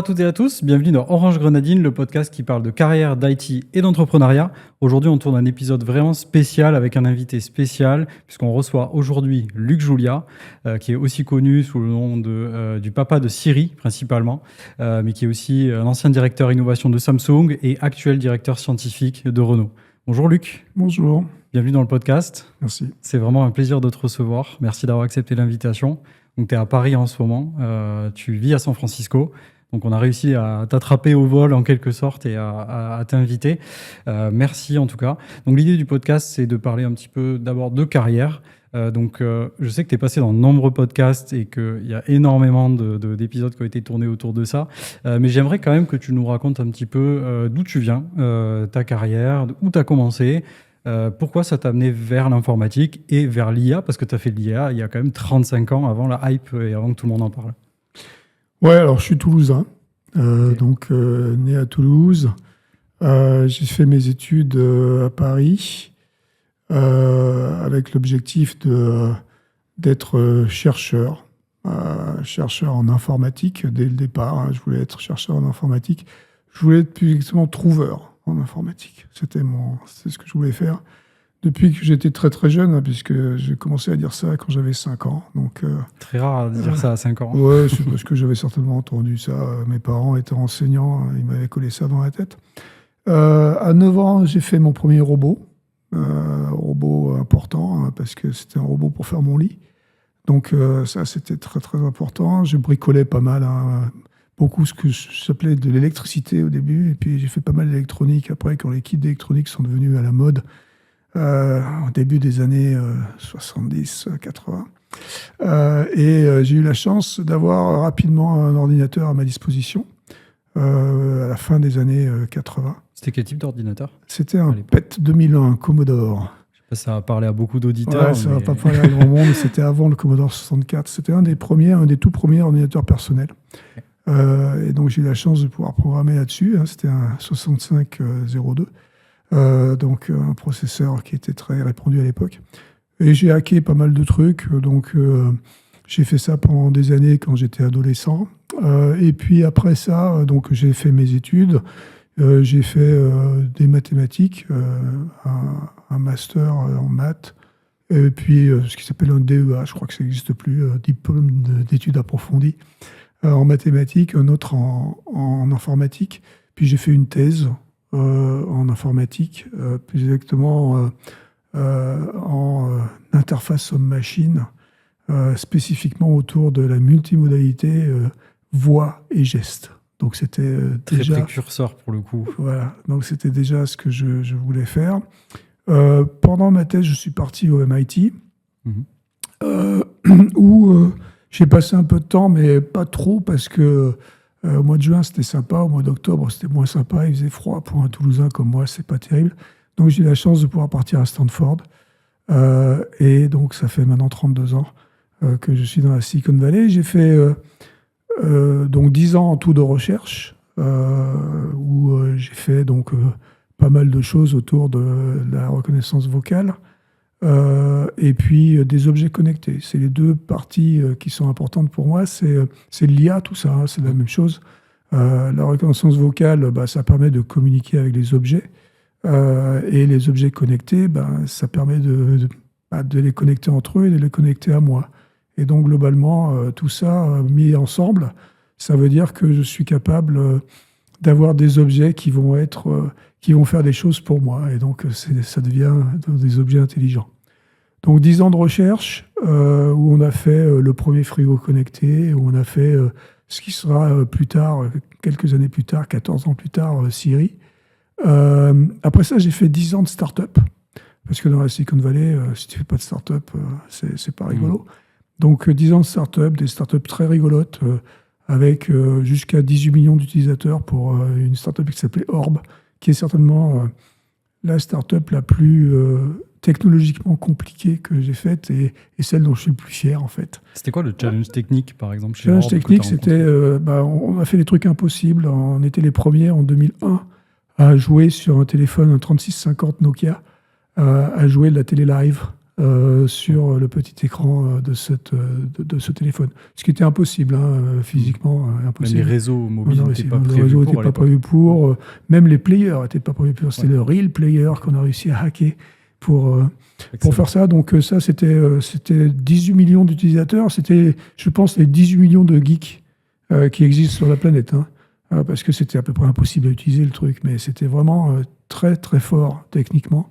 à toutes et à tous, bienvenue dans Orange Grenadine, le podcast qui parle de carrière, d'IT et d'entrepreneuriat. Aujourd'hui, on tourne un épisode vraiment spécial avec un invité spécial, puisqu'on reçoit aujourd'hui Luc Julia, qui est aussi connu sous le nom du papa de Siri, principalement, mais qui est aussi un ancien directeur innovation de Samsung et actuel directeur scientifique de Renault. Bonjour Luc. Bonjour. Bienvenue dans le podcast. Merci. C'est vraiment un plaisir de te recevoir. Merci d'avoir accepté l'invitation. Donc, tu es à Paris en ce moment, tu vis à San Francisco. Donc, on a réussi à t'attraper au vol en quelque sorte et à t'inviter. Merci en tout cas. Donc, l'idée du podcast, c'est de parler un petit peu d'abord de carrière. Je sais que tu es passé dans de nombreux podcasts et qu'il y a énormément d'épisodes qui ont été tournés autour de ça. Mais j'aimerais quand même que tu nous racontes un petit peu d'où tu viens, ta carrière, où tu as commencé. Pourquoi ça t'a amené vers l'informatique et vers l'IA? Parce que tu as fait de l'IA il y a quand même 35 ans avant la hype et avant que tout le monde en parle. Ouais, alors je suis toulousain, né à Toulouse. J'ai fait mes études à Paris avec l'objectif d'être chercheur en informatique dès le départ. Je voulais être chercheur en informatique. Je voulais être plus exactement trouveur en informatique. C'est ce que je voulais faire depuis que j'étais très très jeune, puisque j'ai commencé à dire ça quand j'avais 5 ans. Donc, très rare de dire ça à 5 ans. Ouais, c'est parce que j'avais certainement entendu ça. Mes parents étaient enseignants, ils m'avaient collé ça dans la tête. À 9 ans, j'ai fait mon premier robot. Robot important, parce que c'était un robot pour faire mon lit. Donc ça, c'était très très important. Je bricolais pas mal, beaucoup ce que j'appelais de l'électricité au début, et puis j'ai fait pas mal d'électronique après, quand les kits d'électronique sont devenus à la mode, au début des années 70-80. J'ai eu la chance d'avoir rapidement un ordinateur à ma disposition, à la fin des années 80. C'était quel type d'ordinateur? C'était un PET 2001, Commodore. Je sais pas si ça va parler à beaucoup d'auditeurs. Ouais, ça va pas parler à grand monde, mais c'était avant le Commodore 64. C'était un des tout premiers ordinateurs personnels. Et donc j'ai eu la chance de pouvoir programmer là-dessus. C'était un 6502, donc un processeur qui était très répandu à l'époque. Et j'ai hacké pas mal de trucs. Donc j'ai fait ça pendant des années quand j'étais adolescent. Et puis après ça, donc j'ai fait mes études. J'ai fait des mathématiques, un master en maths. Et puis ce qui s'appelle un DEA, je crois que ça n'existe plus, diplôme d'études approfondies. En mathématiques, un autre en informatique. Puis j'ai fait une thèse en informatique, plus exactement en interface homme-machine, spécifiquement autour de la multimodalité voix et gestes. Donc c'était déjà très précurseur pour le coup. Voilà, donc c'était déjà ce que je voulais faire. Pendant ma thèse, je suis parti au MIT, où j'ai passé un peu de temps, mais pas trop, parce que au mois de juin, c'était sympa. Au mois d'octobre, c'était moins sympa. Il faisait froid. Pour un Toulousain comme moi, c'est pas terrible. Donc, j'ai eu la chance de pouvoir partir à Stanford. Et donc, ça fait maintenant 32 ans que je suis dans la Silicon Valley. J'ai fait donc 10 ans en tout de recherche, où j'ai fait donc pas mal de choses autour de la reconnaissance vocale. Et puis des objets connectés. C'est les deux parties qui sont importantes pour moi. C'est l'IA, tout ça, c'est la même chose. La reconnaissance vocale, ça permet de communiquer avec les objets. Et les objets connectés, ça permet de les connecter entre eux et de les connecter à moi. Et donc globalement, tout ça mis ensemble, ça veut dire que je suis capable d'avoir des objets qui vont faire des choses pour moi. Et donc, ça devient des objets intelligents. Donc, 10 ans de recherche où on a fait le premier frigo connecté, où on a fait ce qui sera plus tard, quelques années plus tard, 14 ans plus tard, Siri. Après ça, j'ai fait 10 ans de start-up. Parce que dans la Silicon Valley, si tu ne fais pas de start-up, c'est pas rigolo. Donc, 10 ans de start-up, des start-up très rigolotes, avec jusqu'à 18 millions d'utilisateurs pour une start-up qui s'appelait Orb, qui est certainement la start-up la plus technologiquement compliquée que j'ai faite et celle dont je suis le plus fier, en fait. C'était quoi le challenge technique, par exemple, chez challenge Orb, technique, c'était... on a fait des trucs impossibles. On était les premiers, en 2001, à jouer sur un téléphone, un 3650 Nokia, à jouer de la télé live sur le petit écran de ce téléphone. Ce qui était impossible, physiquement impossible. Même les réseaux mobiles n'étaient pas prévus Le réseau pour. n'était pas prévu pour. Même les players n'étaient pas prévus pour. C'était le Real Player qu'on a réussi à hacker pour faire ça. Donc ça, c'était 18 millions d'utilisateurs. C'était, je pense, les 18 millions de geeks qui existent sur la planète. Parce que c'était à peu près impossible à utiliser le truc. Mais c'était vraiment très, très fort techniquement.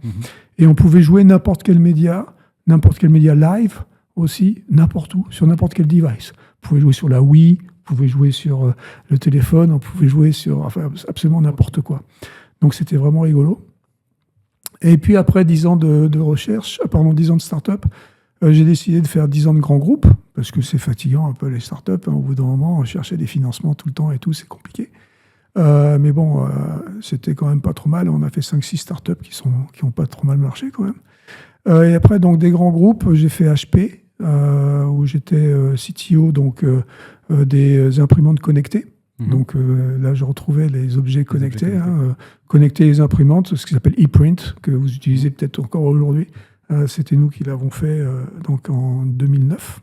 Et on pouvait jouer n'importe quel média live aussi, n'importe où, sur n'importe quel device. Vous pouvez jouer sur la Wii, vous pouvez jouer sur le téléphone, on pouvait jouer sur absolument n'importe quoi. Donc c'était vraiment rigolo. Et puis après 10 ans de recherche, 10 ans de start-up, j'ai décidé de faire 10 ans de grands groupes, parce que c'est fatigant un peu les start-up. Au bout d'un moment, chercher des financements tout le temps et tout, c'est compliqué. Mais bon, c'était quand même pas trop mal. On a fait 5-6 startups qui ont pas trop mal marché quand même. Et après, donc, des grands groupes, j'ai fait HP, où j'étais CTO donc, des imprimantes connectées. Donc là, je retrouvais les objets connectés, connecter les imprimantes, ce qui s'appelle ePrint, que vous utilisez peut-être encore aujourd'hui. C'était nous qui l'avons fait donc en 2009.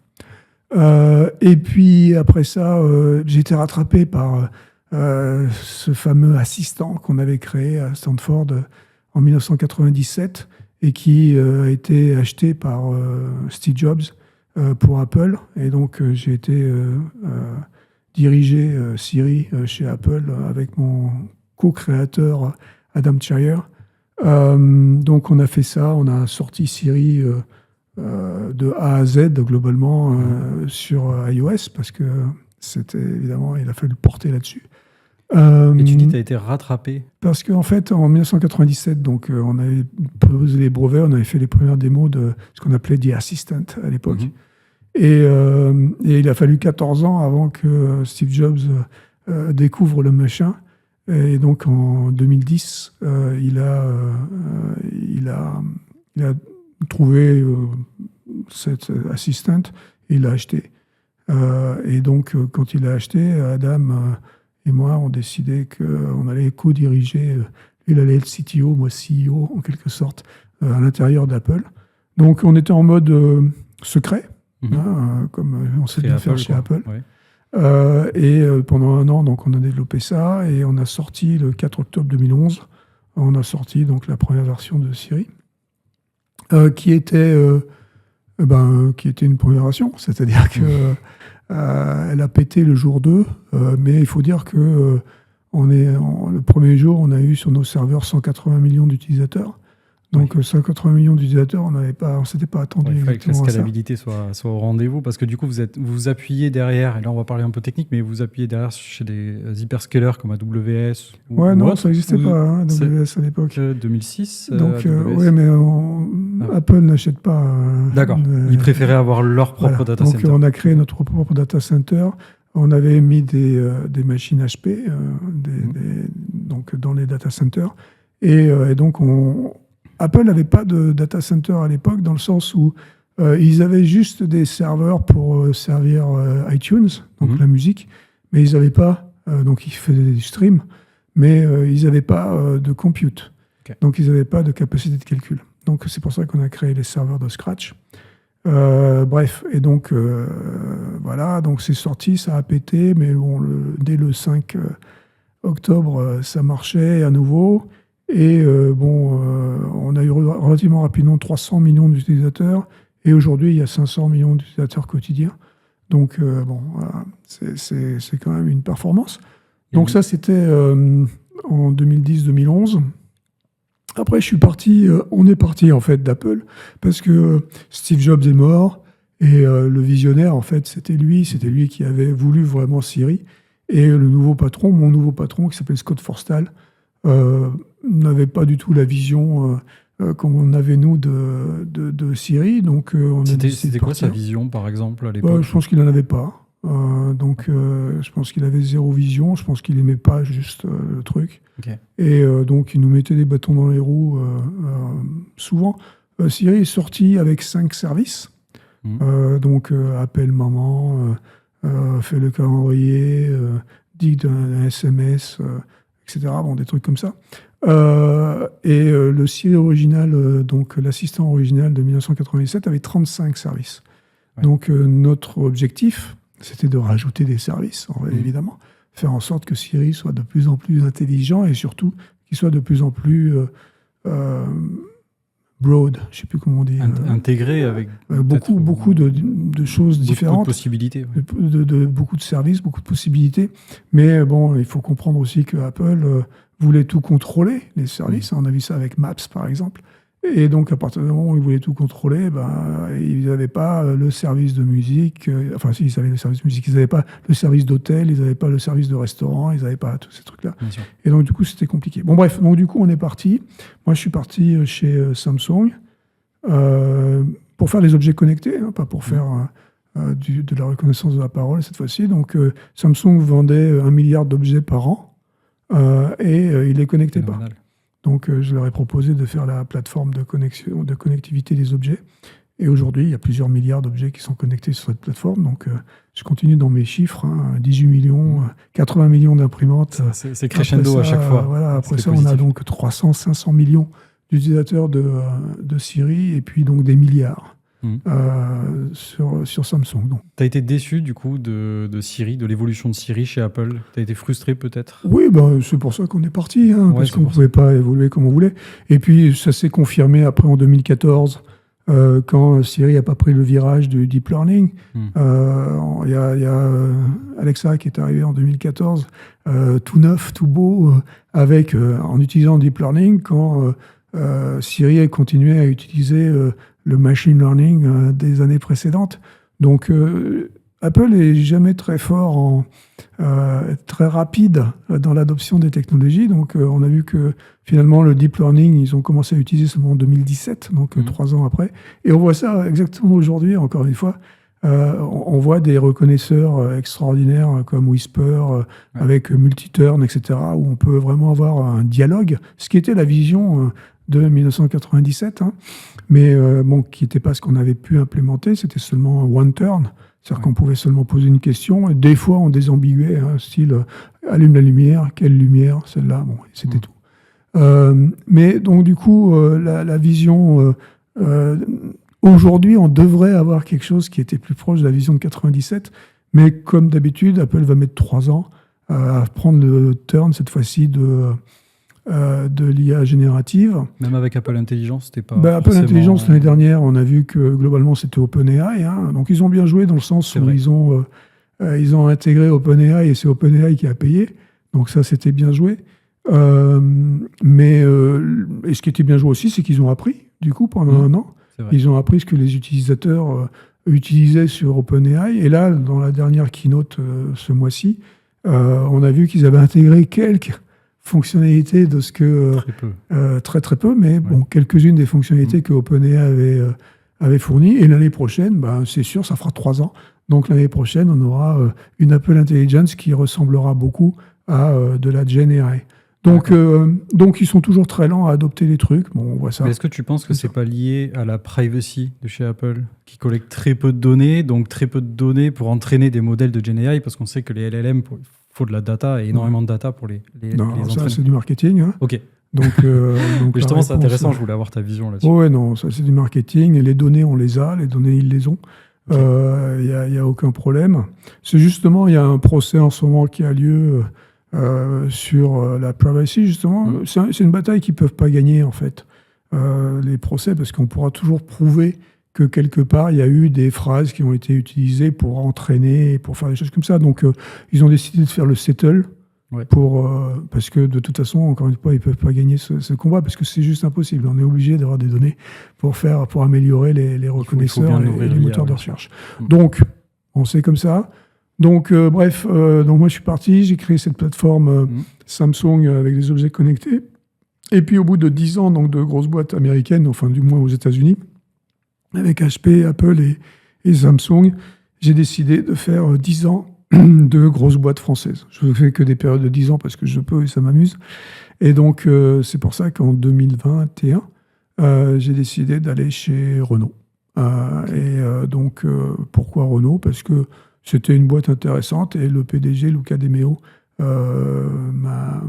Et puis après ça, j'ai été rattrapé par ce fameux assistant qu'on avait créé à Stanford en 1997 et qui a été acheté par Steve Jobs pour Apple. Et donc j'ai été dirigé Siri chez Apple avec mon co-créateur Adam Cheyer. Donc on a fait ça, on a sorti Siri de A à Z globalement sur iOS parce que c'était évidemment, il a fallu le porter là-dessus. Et tu dis que tu as été rattrapé? Parce qu'en fait, en 1997, donc, on avait posé les brevets, on avait fait les premières démos de ce qu'on appelait The Assistant à l'époque. Et il a fallu 14 ans avant que Steve Jobs découvre le machin. Et donc en 2010, il a trouvé cet assistant et il l'a acheté. Et donc quand il l'a acheté, Adam et moi on décidé qu'on allait co-diriger. Il allait être CTO, moi CEO en quelque sorte, à l'intérieur d'Apple. Donc on était en mode secret, comme on sait bien faire chez Apple. Ouais. Et pendant un an, donc, on a développé ça et on a sorti le 4 octobre 2011, on a sorti donc, la première version de Siri, qui était une première version, c'est-à-dire qu'elle a pété le jour 2, mais il faut dire que le premier jour, on a eu sur nos serveurs 180 millions d'utilisateurs. Donc 180 millions d'utilisateurs, on ne s'était pas attendu. Il fallait que la scalabilité soit au rendez-vous, parce que du coup, vous vous appuyez derrière, et là on va parler un peu technique, mais vous appuyez derrière chez des hyperscalers comme AWS non, ça n'existait pas, AWS à l'époque. 2006 Donc, oui, mais Apple n'achète pas. D'accord, ils préféraient avoir leur propre data center. Donc on a créé notre propre data center. On avait mis des machines HP donc dans les data centers. Et donc Apple n'avait pas de data center à l'époque, dans le sens où ils avaient juste des serveurs pour servir iTunes, donc la musique, mais ils n'avaient pas, donc ils faisaient du stream, mais ils n'avaient pas de compute. Okay. Donc ils n'avaient pas de capacité de calcul. Donc c'est pour ça qu'on a créé les serveurs de scratch. Bref, et donc voilà, donc c'est sorti, ça a pété, mais bon, dès le 5 octobre, ça marchait à nouveau. Et on a eu relativement rapidement 300 millions d'utilisateurs. Et aujourd'hui, il y a 500 millions d'utilisateurs quotidiens. Donc, voilà, c'est quand même une performance. Donc ça, c'était en 2010-2011. Après, on est parti en fait d'Apple parce que Steve Jobs est mort. Et le visionnaire, en fait, c'était lui qui avait voulu vraiment Siri. Et le nouveau patron, mon nouveau patron, qui s'appelle Scott Forstall, n'avait pas du tout la vision qu'on avait, nous, de Siri. Donc, c'était quoi sa vision, par exemple, à l'époque? Je pense qu'il n'en avait pas. Je pense qu'il avait zéro vision. Je pense qu'il n'aimait pas juste le truc. Okay. Et donc, il nous mettait des bâtons dans les roues souvent. Siri est sorti avec 5 services. Donc, appelle maman, fait le calendrier, dicte un SMS... etc. Bon, des trucs comme ça. Le Siri original, donc l'assistant original de 1997, avait 35 services. Ouais. Donc notre objectif, c'était de rajouter des services, évidemment, faire en sorte que Siri soit de plus en plus intelligent et surtout qu'il soit de plus en plus broad, je ne sais plus comment on dit. Intégré avec beaucoup de choses différentes. Beaucoup de possibilités. Ouais. Beaucoup de services, beaucoup de possibilités. Mais bon, il faut comprendre aussi que Apple voulait tout contrôler, les services. On a vu ça avec Maps, par exemple. Et donc, à partir du moment où ils voulaient tout contrôler, ils n'avaient pas le service de musique. Enfin, si, ils avaient le service de musique. Ils n'avaient pas le service d'hôtel, ils n'avaient pas le service de restaurant, ils n'avaient pas tous ces trucs-là. Et donc, du coup, c'était compliqué. Bon, bref, donc du coup, on est parti. Moi, je suis parti chez Samsung pour faire les objets connectés, hein, pas pour faire de la reconnaissance de la parole cette fois-ci. Donc, Samsung vendait 1 milliard d'objets par an et il ne les connectait pas. Donc, je leur ai proposé de faire la plateforme de connectivité des objets. Et aujourd'hui, il y a plusieurs milliards d'objets qui sont connectés sur cette plateforme. Donc, je continue dans mes chiffres. 18 millions, 80 millions d'imprimantes. C'est crescendo à chaque fois. Voilà, après ça, on a donc 300, 500 millions d'utilisateurs de Siri et puis donc des milliards sur Samsung. Tu as été déçu du coup de Siri, de l'évolution de Siri chez Apple? Tu as été frustré peut-être? Oui, c'est pour ça qu'on est parti, parce qu'on ne pouvait pas évoluer comme on voulait. Et puis ça s'est confirmé après en 2014, quand Siri n'a pas pris le virage du deep learning. Il y a Alexa qui est arrivé en 2014, tout neuf, tout beau, en utilisant le deep learning, quand Siri a continué à utiliser le machine learning des années précédentes. Donc, Apple n'est jamais très fort, très rapide dans l'adoption des technologies. Donc, on a vu que finalement, le deep learning, ils ont commencé à l'utiliser seulement en 2017, donc 3 ans après. Et on voit ça exactement aujourd'hui, encore une fois. On voit des reconnaisseurs extraordinaires comme Whisper, avec Multiturn, etc., où on peut vraiment avoir un dialogue, ce qui était la vision de 1997, mais qui n'était pas ce qu'on avait pu implémenter, c'était seulement one turn, c'est-à-dire qu'on pouvait seulement poser une question, et des fois on désambiguait, style allume la lumière, quelle lumière, celle-là, c'était tout. Mais donc du coup, la vision, aujourd'hui on devrait avoir quelque chose qui était plus proche de la vision de 97, mais comme d'habitude, Apple va mettre 3 ans à prendre le turn cette fois-ci de l'IA générative. Même avec Apple Intelligence, c'était pas Apple Intelligence, l'année dernière, on a vu que globalement, c'était OpenAI. Donc, ils ont bien joué dans le sens où ils ont intégré OpenAI et c'est OpenAI qui a payé. Donc, ça, c'était bien joué. Et ce qui était bien joué aussi, c'est qu'ils ont appris, du coup, pendant 1 an. Ils ont appris ce que les utilisateurs utilisaient sur OpenAI. Et là, dans la dernière keynote ce mois-ci, on a vu qu'ils avaient intégré quelques fonctionnalités de ce que... Très peu, mais quelques-unes des fonctionnalités que OpenAI avait fournies. Et l'année prochaine, c'est sûr, ça fera 3 ans. Donc l'année prochaine, on aura une Apple Intelligence qui ressemblera beaucoup à de la Gen AI. Donc ils sont toujours très lents à adopter les trucs. On voit ça. Mais est-ce que tu penses que c'est pas lié à la privacy de chez Apple, qui collecte très peu de données, donc très peu de données pour entraîner des modèles de Gen AI, parce qu'on sait que les LLM... Il faut de la data, et énormément de data pour les entraîner. Ça, c'est du marketing. Ok. Donc justement, c'est intéressant, je voulais avoir ta vision là-dessus. Non, ça, c'est du marketing. Et les données, on les a. Les données, ils les ont. Il n'y a aucun problème. C'est justement, il y a un procès en ce moment qui a lieu sur la privacy, justement. C'est une bataille qu'ils ne peuvent pas gagner, en fait, les procès, parce qu'on pourra toujours prouver que quelque part, il y a eu des phrases qui ont été utilisées pour entraîner, pour faire des choses comme ça. Donc, ils ont décidé de faire le settle, parce que de toute façon, encore une fois, ils ne peuvent pas gagner ce combat, parce que c'est juste impossible. On est obligé d'avoir des données pour améliorer les reconnaisseurs et les moteurs de recherche. Donc, on sait comme ça. Donc, bref, donc moi, je suis parti, j'ai créé cette plateforme Samsung avec des objets connectés. Et puis, au bout de 10 ans donc, de grosses boîtes américaines, enfin, du moins aux États-Unis, avec HP, Apple et Samsung, j'ai décidé de faire 10 ans de grosses boîtes françaises. Je ne fais que des périodes de 10 ans parce que je peux et ça m'amuse. Et donc, c'est pour ça qu'en 2021, j'ai décidé d'aller chez Renault. Donc, pourquoi Renault? Parce que c'était une boîte intéressante et le PDG, Luca De Meo, m'a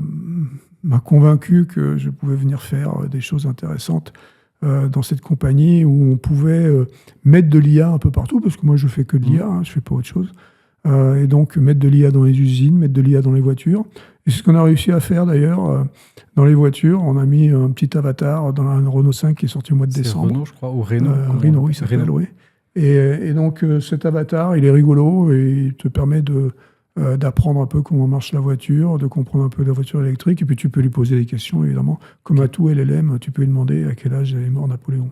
m'a convaincu que je pouvais venir faire des choses intéressantes dans cette compagnie où on pouvait mettre de l'IA un peu partout, parce que moi je fais que de l'IA, je ne fais pas autre chose. Et donc mettre de l'IA dans les usines, mettre de l'IA dans les voitures. Et c'est ce qu'on a réussi à faire d'ailleurs dans les voitures. On a mis un petit avatar dans la Renault 5 qui est sorti au mois de décembre. Renault, je crois, ou Renault. Renault, il s'appelle, oui. Et donc cet avatar, il est rigolo et il te permet d'apprendre un peu comment marche la voiture, de comprendre un peu la voiture électrique. Et puis tu peux lui poser des questions, évidemment. Comme à tout LLM, tu peux lui demander à quel âge est mort Napoléon.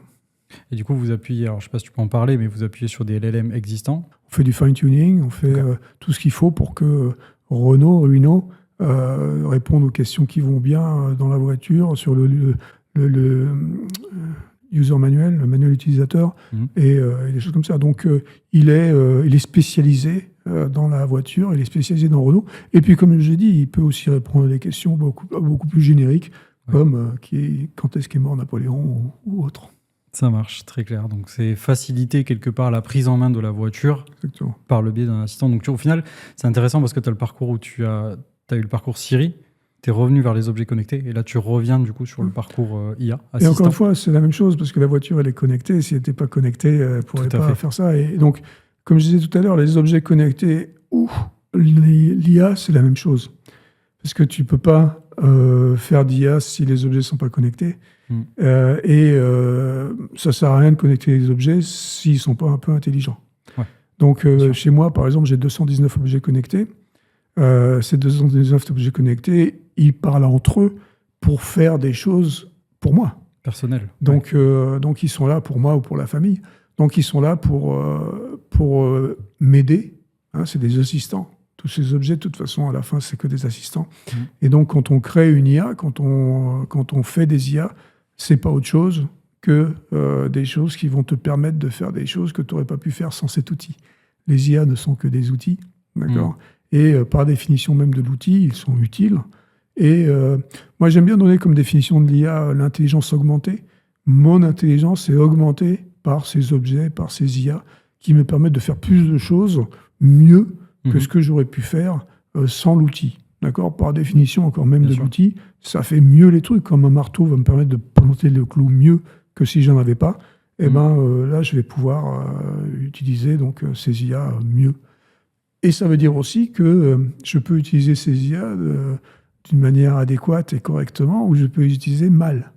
Et du coup, vous appuyez, alors je ne sais pas si tu peux en parler, mais vous appuyez sur des LLM existants. On fait du fine-tuning, on fait tout ce qu'il faut pour que Renault réponde aux questions qui vont bien dans la voiture, sur le user manuel, le manuel utilisateur, et des choses comme ça. Donc, il est spécialisé dans la voiture, il est spécialisé dans Renault. Et puis, comme je l'ai dit, il peut aussi répondre à des questions beaucoup plus génériques, comme quand est-ce qu'est mort Napoléon ou autre. Ça marche, très clair. Donc, c'est faciliter quelque part la prise en main de la voiture. Exactement. Par le biais d'un assistant. Donc, au final, c'est intéressant parce que tu as le parcours où tu as eu le parcours Siri, tu es revenu vers les objets connectés, et là, tu reviens du coup sur le parcours IA, assistant. Et encore une fois, c'est la même chose, parce que la voiture, elle est connectée. Si elle n'était pas connectée, elle ne pourrait pas faire ça. Et donc, comme je disais tout à l'heure, les objets connectés ou l'IA, c'est la même chose. Parce que tu ne peux pas faire d'IA si les objets ne sont pas connectés. Ça ne sert à rien de connecter les objets s'ils ne sont pas un peu intelligents. Ouais. Donc, chez moi, par exemple, j'ai 219 objets connectés. Ces 219 objets connectés, ils parlent entre eux pour faire des choses pour moi. Personnelles. Donc, donc, ils sont là pour moi ou pour la famille. Donc, ils sont là pour m'aider. Hein, c'est des assistants. Tous ces objets, de toute façon, à la fin, c'est que des assistants. Et donc, quand on crée une IA, quand on fait des IA, c'est pas autre chose que des choses qui vont te permettre de faire des choses que tu n'aurais pas pu faire sans cet outil. Les IA ne sont que des outils, d'accord ? Et par définition même de l'outil, ils sont utiles. Et moi, j'aime bien donner comme définition de l'IA l'intelligence augmentée. Mon intelligence est augmentée par ces objets, par ces IA, qui me permettent de faire plus de choses mieux que ce que j'aurais pu faire sans l'outil. D'accord ? Par définition, encore même de l'outil, ça fait mieux les trucs. Comme un marteau va me permettre de planter le clou mieux que si j'en avais pas, et là, je vais pouvoir utiliser donc, ces IA mieux. Et ça veut dire aussi que je peux utiliser ces IA d'une manière adéquate et correctement, ou je peux les utiliser mal.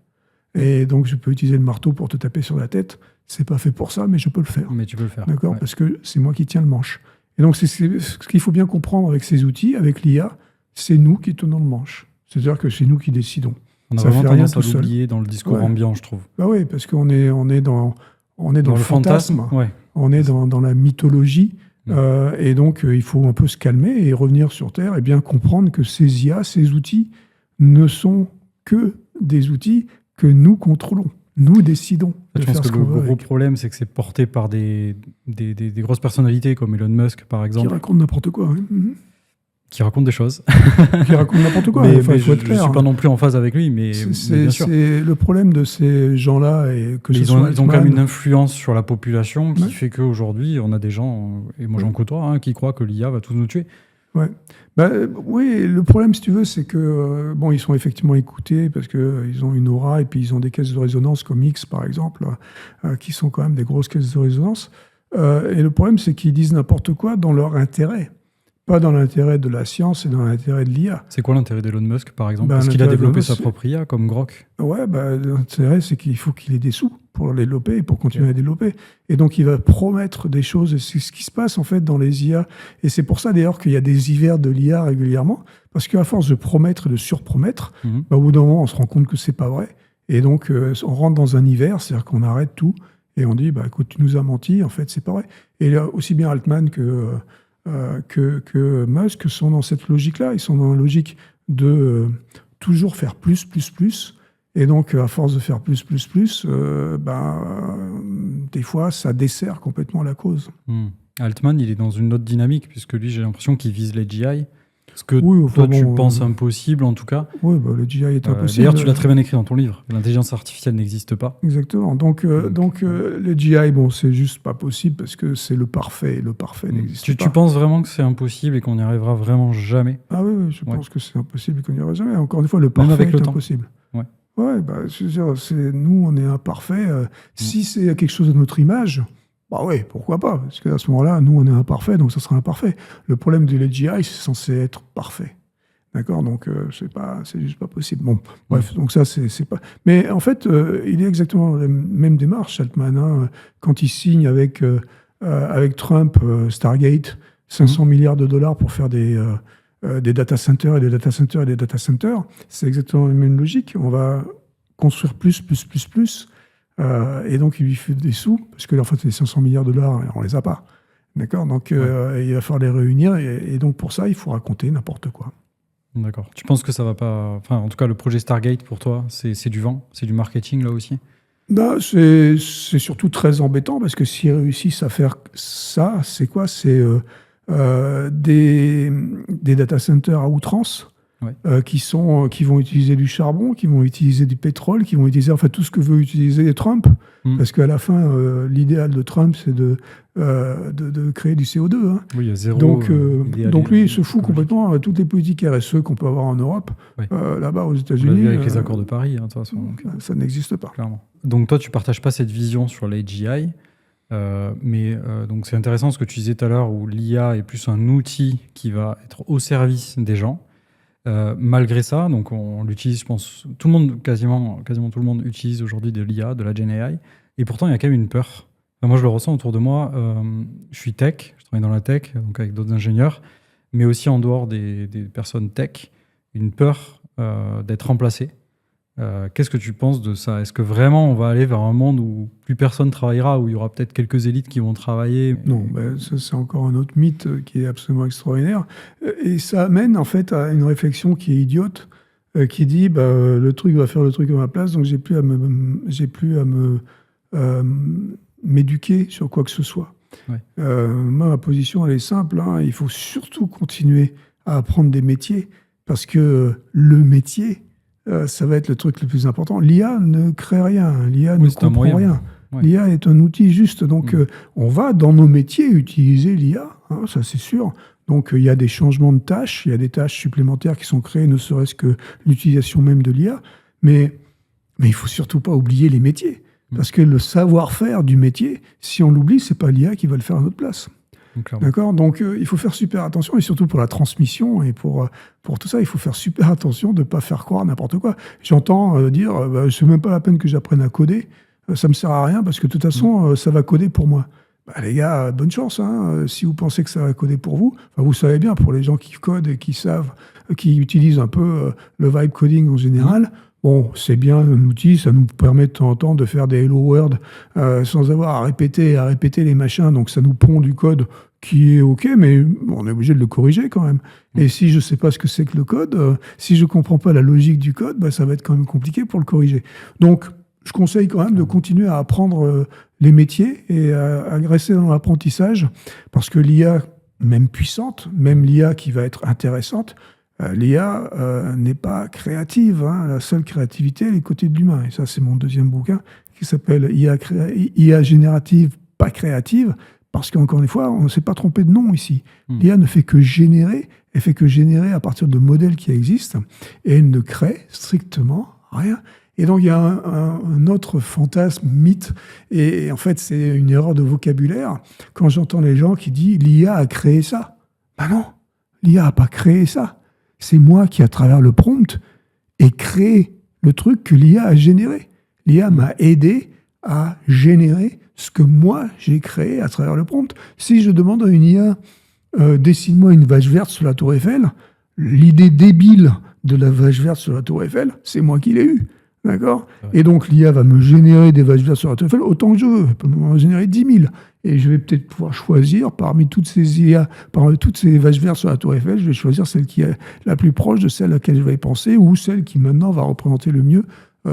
Et donc, je peux utiliser le marteau pour te taper sur la tête. C'est pas fait pour ça, mais je peux le faire. Mais tu peux le faire. D'accord ? Parce que c'est moi qui tiens le manche. Et donc, c'est ce qu'il faut bien comprendre avec ces outils, avec l'IA, c'est nous qui tenons le manche. C'est-à-dire que c'est nous qui décidons. On a vraiment tendance à l'oublier dans le discours ambiant, je trouve. Bah oui, parce qu'on est dans le fantasme, on est dans la mythologie. Et donc, il faut un peu se calmer et revenir sur Terre et bien comprendre que ces IA, ces outils, ne sont que des outils que nous contrôlons. Nous décidons de faire ce qu'on veut. Je pense que le gros problème, c'est que c'est porté par des grosses personnalités comme Elon Musk, par exemple. Qui racontent n'importe quoi. Qui racontent des choses. Qui racontent n'importe quoi. Mais je ne suis pas non plus en phase avec lui, mais bien sûr. C'est le problème de ces gens-là. Ils ont quand même une influence sur la population qui fait qu'aujourd'hui, on a des gens, et moi j'en côtoie, qui croient que l'IA va tous nous tuer. Ouais. Oui, le problème, si tu veux, c'est que ils sont effectivement écoutés parce qu'ils ont une aura et puis ils ont des caisses de résonance comme X, par exemple, qui sont quand même des grosses caisses de résonance. Et le problème, c'est qu'ils disent n'importe quoi dans leur intérêt. Pas dans l'intérêt de la science et dans l'intérêt de l'IA. C'est quoi l'intérêt d'Elon Musk, par exemple ? Parce qu'il a développé sa propre IA, comme Grok. Ouais, l'intérêt, c'est qu'il faut qu'il ait des sous pour les développer et pour continuer à développer. Et donc, il va promettre des choses. Et c'est ce qui se passe, en fait, dans les IA. Et c'est pour ça, d'ailleurs, qu'il y a des hivers de l'IA régulièrement. Parce qu'à force de promettre et de surpromettre, au bout d'un moment, on se rend compte que c'est pas vrai. Et donc, on rentre dans un hiver, c'est-à-dire qu'on arrête tout. Et on dit, écoute, tu nous as menti, en fait, c'est pas vrai. Et là, aussi bien Altman que Musk sont dans cette logique-là. Ils sont dans la logique de toujours faire plus. Et donc, à force de faire plus, des fois, ça dessert complètement la cause. Altman, il est dans une autre dynamique, puisque lui, j'ai l'impression qu'il vise les GI. Ce que toi, tu penses impossible, en tout cas. Oui, le GI est impossible. D'ailleurs, tu l'as très bien écrit dans ton livre. L'intelligence artificielle n'existe pas. Exactement. Donc le GI, c'est juste pas possible parce que c'est le parfait. Le parfait n'existe pas. Tu penses vraiment que c'est impossible et qu'on n'y arrivera vraiment jamais? Ah oui, je pense que c'est impossible et qu'on n'y arrivera jamais. Encore une fois, le parfait est impossible. Ouais, je veux dire, nous, on est imparfait. Si c'est quelque chose de notre image... oui, pourquoi pas? Parce qu'à ce moment-là, nous, on est imparfait, donc ça sera imparfait. Le problème de l'AGI, c'est censé être parfait. D'accord? Donc, c'est juste pas possible. Bon, bref, donc ça, c'est pas... Mais en fait, il est exactement la même démarche, Altman, hein, quand il signe avec Trump, Stargate, 500 milliards de dollars pour faire des data centers et des data centers et des data centers. C'est exactement la même logique. On va construire plus. Et donc, il lui fait des sous, parce que en fait, les 500 milliards de dollars, on les a pas. D'accord? Donc, il va falloir les réunir. Et donc, pour ça, il faut raconter n'importe quoi. D'accord. Tu penses que ça va pas... Enfin, en tout cas, le projet Stargate, pour toi, c'est du vent? C'est du marketing, là aussi? C'est surtout très embêtant, parce que s'ils réussissent à faire ça, c'est quoi? C'est des data centers à outrance, qui vont utiliser du charbon, qui vont utiliser du pétrole, qui vont utiliser tout ce que veut utiliser Trump. Parce qu'à la fin, l'idéal de Trump, c'est de créer du CO2. Hein. Oui, il y a zéro. Donc lui, il se fout complètement toutes les politiques RSE qu'on peut avoir en Europe. Là-bas, aux États-Unis. Avec les accords de Paris, de toute façon. Ça n'existe pas. Clairement. Donc toi, tu ne partages pas cette vision sur l'AGI. Donc c'est intéressant ce que tu disais tout à l'heure, où l'IA est plus un outil qui va être au service des gens. Malgré ça, donc on l'utilise, je pense, tout le monde, quasiment tout le monde utilise aujourd'hui de l'IA, de la Gen AI, et pourtant il y a quand même une peur. Moi, je le ressens autour de moi. Je suis tech, je travaille dans la tech, donc avec d'autres ingénieurs, mais aussi en dehors des personnes tech, une peur d'être remplacé. Qu'est-ce que tu penses de ça? Est-ce que vraiment on va aller vers un monde où plus personne travaillera, où il y aura peut-être quelques élites qui vont travailler? Non, ça c'est encore un autre mythe qui est absolument extraordinaire. Et ça amène en fait à une réflexion qui est idiote, qui dit le truc va faire le truc à ma place, donc j'ai plus à m'éduquer sur quoi que ce soit. Moi, ma position elle est simple, hein, il faut surtout continuer à apprendre des métiers, parce que le métier, ça va être le truc le plus important. L'IA ne crée rien, l'IA ne comprend rien. L'IA est un outil juste. Donc, on va, dans nos métiers, utiliser l'IA, hein, ça c'est sûr. Donc, il y a des changements de tâches, il y a des tâches supplémentaires qui sont créées, ne serait-ce que l'utilisation même de l'IA. Mais il ne faut surtout pas oublier les métiers. Parce que le savoir-faire du métier, si on l'oublie, ce n'est pas l'IA qui va le faire à notre place. D'accord? Donc, il faut faire super attention, et surtout pour la transmission et pour tout ça, il faut faire super attention de ne pas faire croire n'importe quoi. J'entends dire, c'est même pas la peine que j'apprenne à coder, ça me sert à rien parce que de toute façon, ça va coder pour moi. Les gars, bonne chance, hein, si vous pensez que ça va coder pour vous. Vous savez bien, pour les gens qui codent et qui savent, qui utilisent un peu le vibe coding en général, bon, c'est bien un outil, ça nous permet de temps en temps de faire des Hello World sans avoir à répéter les machins, donc ça nous pond du code qui est OK, mais on est obligé de le corriger quand même. Et si je ne sais pas ce que c'est que le code, si je ne comprends pas la logique du code, ça va être quand même compliqué pour le corriger. Donc, je conseille quand même de continuer à apprendre les métiers et à rester dans l'apprentissage, parce que l'IA, même puissante, même l'IA qui va être intéressante, l'IA n'est pas créative. Hein. La seule créativité, elle est côté de l'humain. Et ça, c'est mon deuxième bouquin qui s'appelle IA générative, pas créative. Parce qu'encore une fois, on ne s'est pas trompé de nom ici. L'IA ne fait que générer, elle fait que générer à partir de modèles qui existent, et elle ne crée strictement rien. Et donc, il y a un autre fantasme, mythe, et en fait, c'est une erreur de vocabulaire. Quand j'entends les gens qui disent « l'IA a créé ça ». Non, l'IA n'a pas créé ça. C'est moi qui, à travers le prompt, ai créé le truc que l'IA a généré. L'IA m'a aidé à générer ce que moi, j'ai créé à travers le prompt. Si je demande à une IA, dessine-moi une vache verte sur la tour Eiffel, l'idée débile de la vache verte sur la tour Eiffel, c'est moi qui l'ai eue. D'accord ? Et donc, l'IA va me générer des vaches vertes sur la tour Eiffel autant que je veux. Elle peut me générer 10 000. Et je vais peut-être pouvoir choisir parmi toutes ces IA, parmi toutes ces vaches vertes sur la tour Eiffel, je vais choisir celle qui est la plus proche de celle à laquelle je vais penser, ou celle qui maintenant va représenter le mieux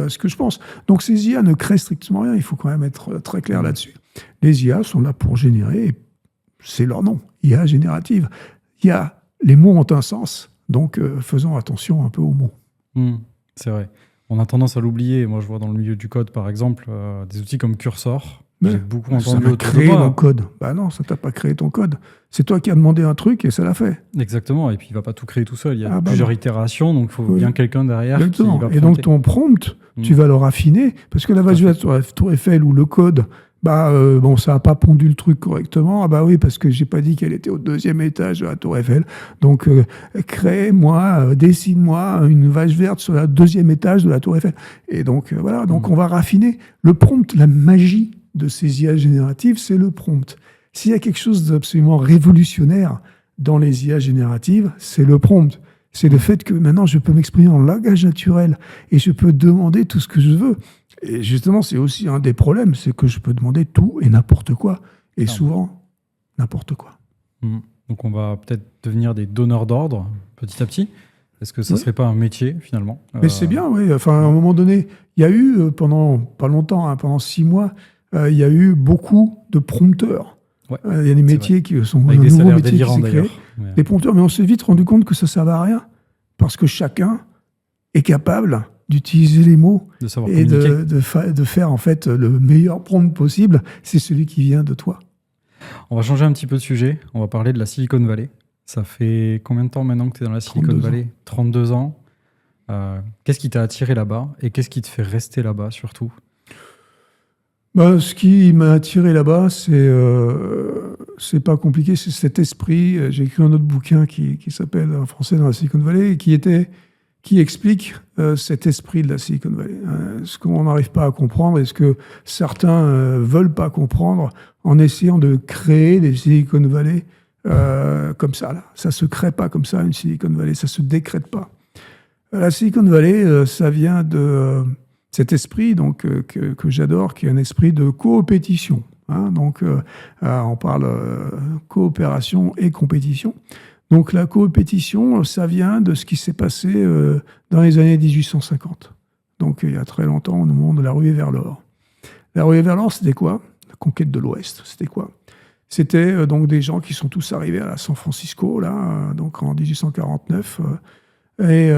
ce que je pense. Donc ces IA ne créent strictement rien, il faut quand même être très clair là-dessus. Les IA sont là pour générer, c'est leur nom, IA générative. Les mots ont un sens, Donc, faisons attention un peu aux mots. C'est vrai. On a tendance à l'oublier. Moi, je vois dans le milieu du code, par exemple, des outils comme Cursor. J'ai beaucoup entendu ça autour de créé moi. mon code. Bah non, ça t'a pas créé ton code. C'est toi qui as demandé un truc et ça l'a fait. Exactement. Et puis, il va pas tout créer tout seul. Il y a plusieurs itérations, donc il faut bien quelqu'un derrière Exactement. qui va et donc, ton prompt, tu vas le raffiner. Parce que la vache verte sur la Tour Eiffel ou le code, bon, ça n'a pas pondu le truc correctement. Ah bah oui, parce que j'ai pas dit qu'elle était au 2e étage de la Tour Eiffel. Donc, dessine-moi une vache verte sur le 2e étage de la Tour Eiffel. Et donc, voilà. Donc, on va raffiner. Le prompt, la magie de ces IA génératives, c'est le prompt. S'il y a quelque chose d'absolument révolutionnaire dans les IA génératives, c'est le prompt. C'est le fait que maintenant, je peux m'exprimer en langage naturel et je peux demander tout ce que je veux. Et justement, c'est aussi un des problèmes, c'est que je peux demander tout et n'importe quoi. Et souvent, n'importe quoi. Donc, on va peut-être devenir des donneurs d'ordre petit à petit. Est-ce que ça ne serait pas un métier, finalement ? Mais c'est bien, oui. Enfin, à un moment donné, il y a eu, pendant pas longtemps, pendant 6 mois, il y a eu beaucoup de prompteurs. Il y a des métiers qui sont avec des nouveaux salaires métiers délirants, qui s'est créé. Les prompteurs, mais on s'est vite rendu compte que ça ne servait à rien. Parce que chacun est capable d'utiliser les mots et de faire en fait le meilleur prompt possible. C'est celui qui vient de toi. On va changer un petit peu de sujet. On va parler de la Silicon Valley. Ça fait combien de temps maintenant que tu es dans la Silicon Valley ? 32 ans. Qu'est-ce qui t'a attiré là-bas et qu'est-ce qui te fait rester là-bas surtout ? Ce qui m'a attiré là-bas, c'est pas compliqué, c'est cet esprit. J'ai écrit un autre bouquin qui s'appelle En français dans la Silicon Valley et qui explique cet esprit de la Silicon Valley. Ce qu'on n'arrive pas à comprendre et ce que certains veulent pas comprendre en essayant de créer des Silicon Valley comme ça. Là. Ça se crée pas comme ça, une Silicon Valley, ça se décrète pas. La Silicon Valley, ça vient de cet esprit donc, que j'adore, qui est un esprit de coopétition. Donc, on parle coopération et compétition. Donc, la coopétition, ça vient de ce qui s'est passé dans les années 1850. Donc, il y a très longtemps, au moment de la ruée vers l'or. La ruée vers l'or, c'était quoi ? La conquête de l'Ouest, c'était quoi ? C'était donc des gens qui sont tous arrivés à San Francisco, là, donc en 1849, et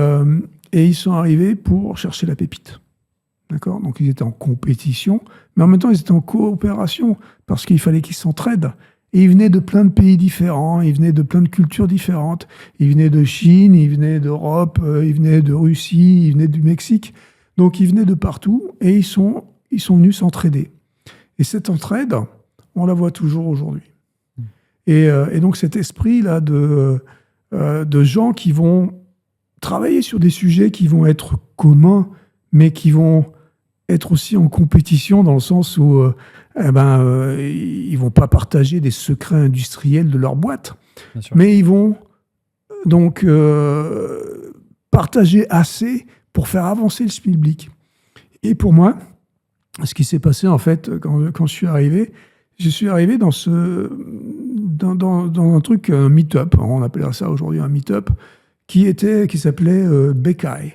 ils sont arrivés pour chercher la pépite. D'accord ? Donc, ils étaient en compétition, mais en même temps, ils étaient en coopération, parce qu'il fallait qu'ils s'entraident. Et ils venaient de plein de pays différents, ils venaient de plein de cultures différentes. Ils venaient de Chine, ils venaient d'Europe, ils venaient de Russie, ils venaient du Mexique. Donc, ils venaient de partout, et ils sont venus s'entraider. Et cette entraide, on la voit toujours aujourd'hui. Et donc, cet esprit-là de gens qui vont travailler sur des sujets qui vont être communs, mais qui vont être aussi en compétition dans le sens où ils vont pas partager des secrets industriels de leur boîte, mais ils vont donc partager assez pour faire avancer le schmilblick. Et pour moi, ce qui s'est passé en fait quand je suis arrivé dans un truc, un meet-up, on appellerait ça aujourd'hui un meet-up, qui s'appelait BKI.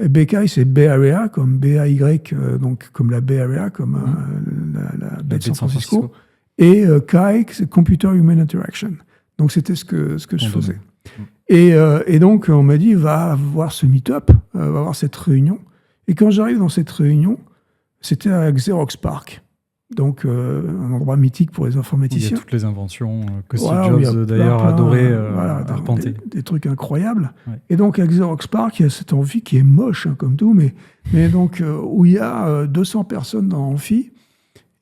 BKI, c'est Bay Area, comme B-A-Y, donc comme la Bay Area, comme la baie de San Francisco. Et KI, c'est Computer Human Interaction. Donc, c'était ce que je faisais. Et donc, on m'a dit, va voir ce meet-up, va voir cette réunion. Et quand j'arrive dans cette réunion, c'était à Xerox PARC. Donc, un endroit mythique pour les informaticiens. Il y a toutes les inventions que Steve Jobs, d'ailleurs, adorait arpenter. Des trucs incroyables. Ouais. Et donc, à Xerox PARC, il y a cette amphi qui est moche, comme tout, mais donc, où il y a 200 personnes dans l'amphi.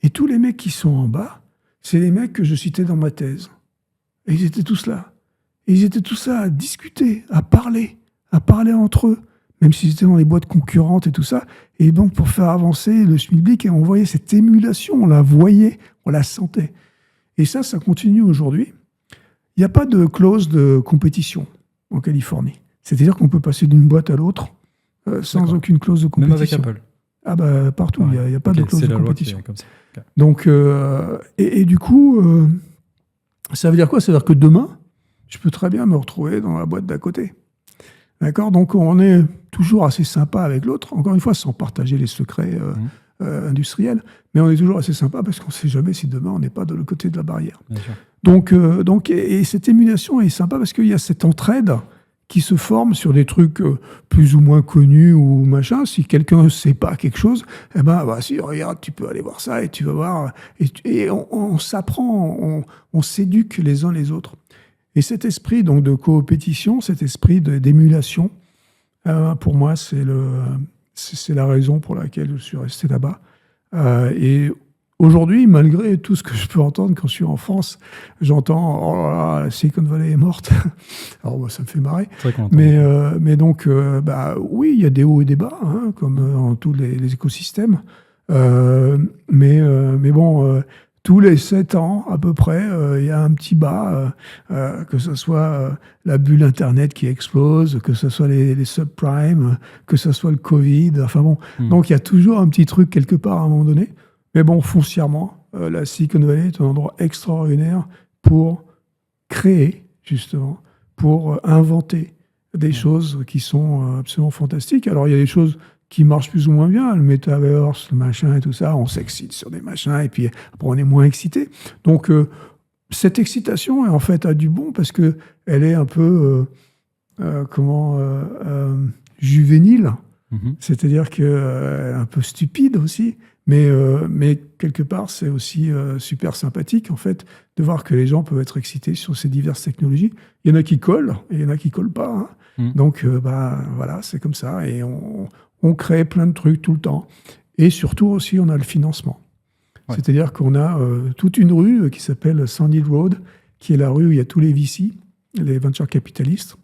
Et tous les mecs qui sont en bas, c'est les mecs que je citais dans ma thèse. Et ils étaient tous là. Et ils étaient tous là à discuter, à parler entre eux, même s'ils étaient dans les boîtes concurrentes et tout ça. Et donc, pour faire avancer le schmilblick, on voyait cette émulation, on la voyait, on la sentait. Et ça continue aujourd'hui. Il n'y a pas de clause de compétition en Californie. C'est-à-dire qu'on peut passer d'une boîte à l'autre sans aucune clause de compétition. Même avec Apple. Ah bah, partout, il n'y a pas de clause de compétition. Comme ça. Okay. Donc, et du coup, ça veut dire quoi ? Ça veut dire que demain, je peux très bien me retrouver dans la boîte d'à côté. D'accord ? Donc, on est toujours assez sympa avec l'autre, encore une fois, sans partager les secrets industriels, mais on est toujours assez sympa parce qu'on ne sait jamais si demain, on n'est pas de l'autre côté de la barrière. Bien sûr. Donc, et cette émulation est sympa parce qu'il y a cette entraide qui se forment sur des trucs plus ou moins connus ou machin. Si quelqu'un ne sait pas quelque chose, eh ben, si, regarde, tu peux aller voir ça et tu vas voir. Et on s'apprend, on s'éduque les uns les autres. Et cet esprit donc de coopétition, cet esprit d'émulation, pour moi, c'est la raison pour laquelle je suis resté là-bas. Et aujourd'hui, malgré tout ce que je peux entendre quand je suis en France, j'entends « Oh là là, la Silicon Valley est morte ». Alors, moi, ça me fait marrer. Mais donc, oui, il y a des hauts et des bas, hein, comme dans tous les écosystèmes. Mais bon, tous les 7 ans, à peu près, il y a un petit bas, que ce soit la bulle Internet qui explose, que ce soit les subprimes, que ce soit le Covid. Enfin bon, donc il y a toujours un petit truc quelque part à un moment donné. Mais bon, foncièrement, la Silicon Valley est un endroit extraordinaire pour créer, justement, pour inventer des choses qui sont absolument fantastiques. Alors, il y a des choses qui marchent plus ou moins bien, le metaverse, le machin et tout ça, on s'excite sur des machins, et puis après, on est moins excité. Donc, cette excitation, en fait, a du bon, parce qu'elle est un peu, juvénile, c'est-à-dire qu'elle est un peu stupide aussi. Mais quelque part, c'est aussi super sympathique, en fait, de voir que les gens peuvent être excités sur ces diverses technologies. Il y en a qui collent, et il y en a qui collent pas. Hein. Donc, voilà, c'est comme ça. Et on crée plein de trucs tout le temps. Et surtout aussi, on a le financement. Ouais. C'est-à-dire qu'on a toute une rue qui s'appelle Sandy Road, qui est la rue où il y a tous les VC, les venture capitalistes.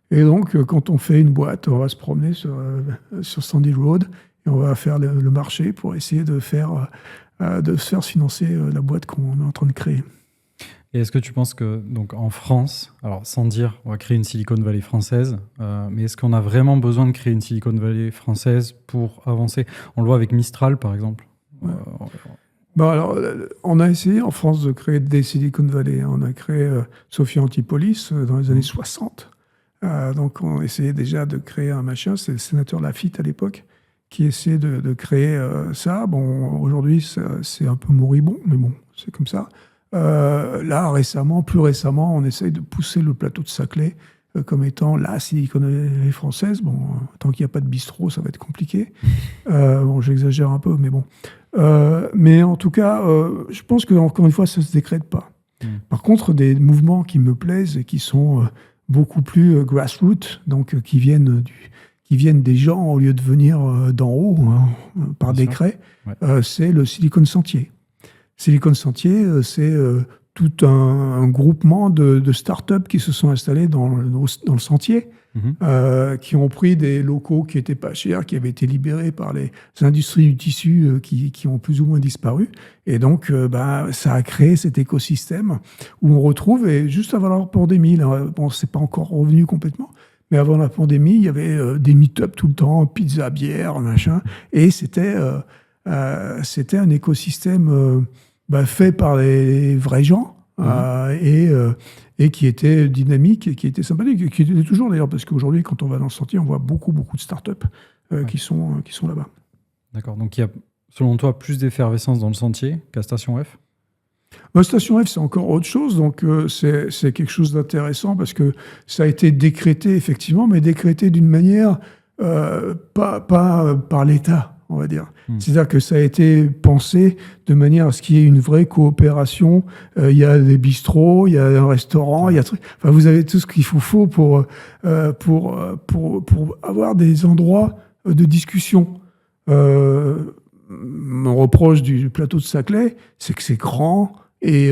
Et donc, quand on fait une boîte, on va se promener sur Sandy Road, et on va faire le marché pour essayer de se faire financer la boîte qu'on est en train de créer. Et est-ce que tu penses que, donc en France, alors sans dire on va créer une Silicon Valley française, mais est-ce qu'on a vraiment besoin de créer une Silicon Valley française pour avancer ? On le voit avec Mistral, par exemple. Ouais. Alors, on a essayé en France de créer des Silicon Valley. On a créé Sophia Antipolis dans les années 60. Donc, on essayait déjà de créer un machin. C'est le sénateur Laffitte à l'époque qui essaie de créer ça. Bon, aujourd'hui, c'est un peu moribond, mais bon, c'est comme ça. Là, plus récemment, on essaye de pousser le plateau de Saclay comme étant la Silicon Valley française. Bon, tant qu'il n'y a pas de bistrot, ça va être compliqué. Bon, j'exagère un peu, mais bon. Mais en tout cas, je pense que encore une fois, ça ne se décrète pas. Par contre, des mouvements qui me plaisent et qui sont beaucoup plus grassroots, donc qui viennent des gens au lieu de venir d'en haut, hein, par décret, c'est le Silicon Sentier. Silicon Sentier, c'est tout un groupement de start-up qui se sont installés dans le sentier, qui ont pris des locaux qui n'étaient pas chers, qui avaient été libérés par les industries du tissu qui ont plus ou moins disparu. Et donc, ça a créé cet écosystème où on retrouve, et juste avant la pandémie, là, bon, c'est pas encore revenu complètement, mais avant la pandémie, il y avait des meet-up tout le temps, pizza, bière, machin, et c'était un écosystème fait par les vrais gens, et qui était dynamique, et qui était sympathique, et qui était toujours d'ailleurs, parce qu'aujourd'hui, quand on va dans le sentier, on voit beaucoup de start-up qui sont là-bas. D'accord, donc il y a, selon toi, plus d'effervescence dans le sentier qu'à Station F ? Station F, c'est encore autre chose, donc c'est quelque chose d'intéressant, parce que ça a été décrété, effectivement, mais décrété d'une manière pas par l'État, on va dire. C'est-à-dire que ça a été pensé de manière à ce qu'il y ait une vraie coopération. Il y a des bistrots, il y a un restaurant, il y a enfin, vous avez tout ce qu'il faut pour avoir des endroits de discussion. Mon reproche du plateau de Saclay, c'est que c'est grand et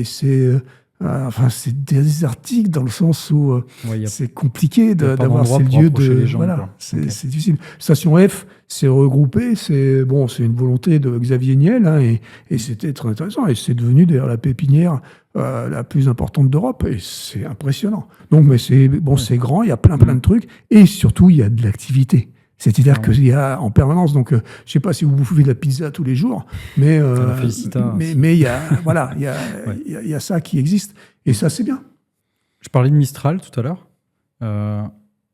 c'est... c'est désertique dans le sens où c'est compliqué d'avoir ces lieux de... Voilà, c'est difficile. Station F, c'est regroupé, c'est une volonté de Xavier Niel, hein, et c'était très intéressant. Et c'est devenu d'ailleurs la pépinière la plus importante d'Europe, et c'est impressionnant. Donc, mais c'est grand, il y a plein de trucs, et surtout, il y a de l'activité. C'est-à-dire qu'il y a en permanence, donc je ne sais pas si vous bouffez de la pizza tous les jours, mais il y a, voilà, il y a ça qui existe, et ça c'est bien. Je parlais de Mistral tout à l'heure.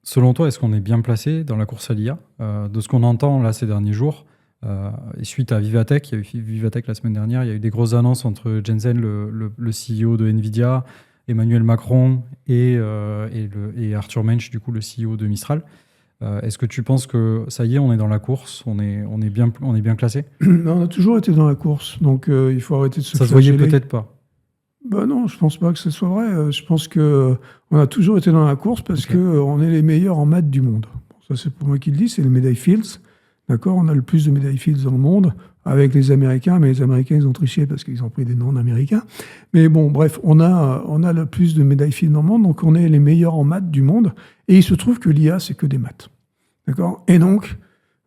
Selon toi, est-ce qu'on est bien placé dans la course à l'IA ? De ce qu'on entend là ces derniers jours, et suite à Vivatech, il y a eu Vivatech la semaine dernière, il y a eu des grosses annonces entre Jensen, le CEO de Nvidia, Emmanuel Macron et Arthur Mensch, du coup, le CEO de Mistral. Est-ce que tu penses que ça y est, on est dans la course, on est bien classé? On a toujours été dans la course, donc il faut arrêter de se Ça se voyait flageller. peut-être pas. Ben non, je pense pas que ce soit vrai. Je pense que on a toujours été dans la course parce que on est les meilleurs en maths du monde. Bon, ça, c'est pour moi qui le dis, c'est le médaille Fields. D'accord, on a le plus de médailles Fields dans le monde avec les Américains, mais les Américains, ils ont triché parce qu'ils ont pris des noms américains. Mais bon, bref, on a le plus de médailles Fields dans le monde, donc on est les meilleurs en maths du monde. Et il se trouve que l'IA, c'est que des maths. D'accord. Et donc,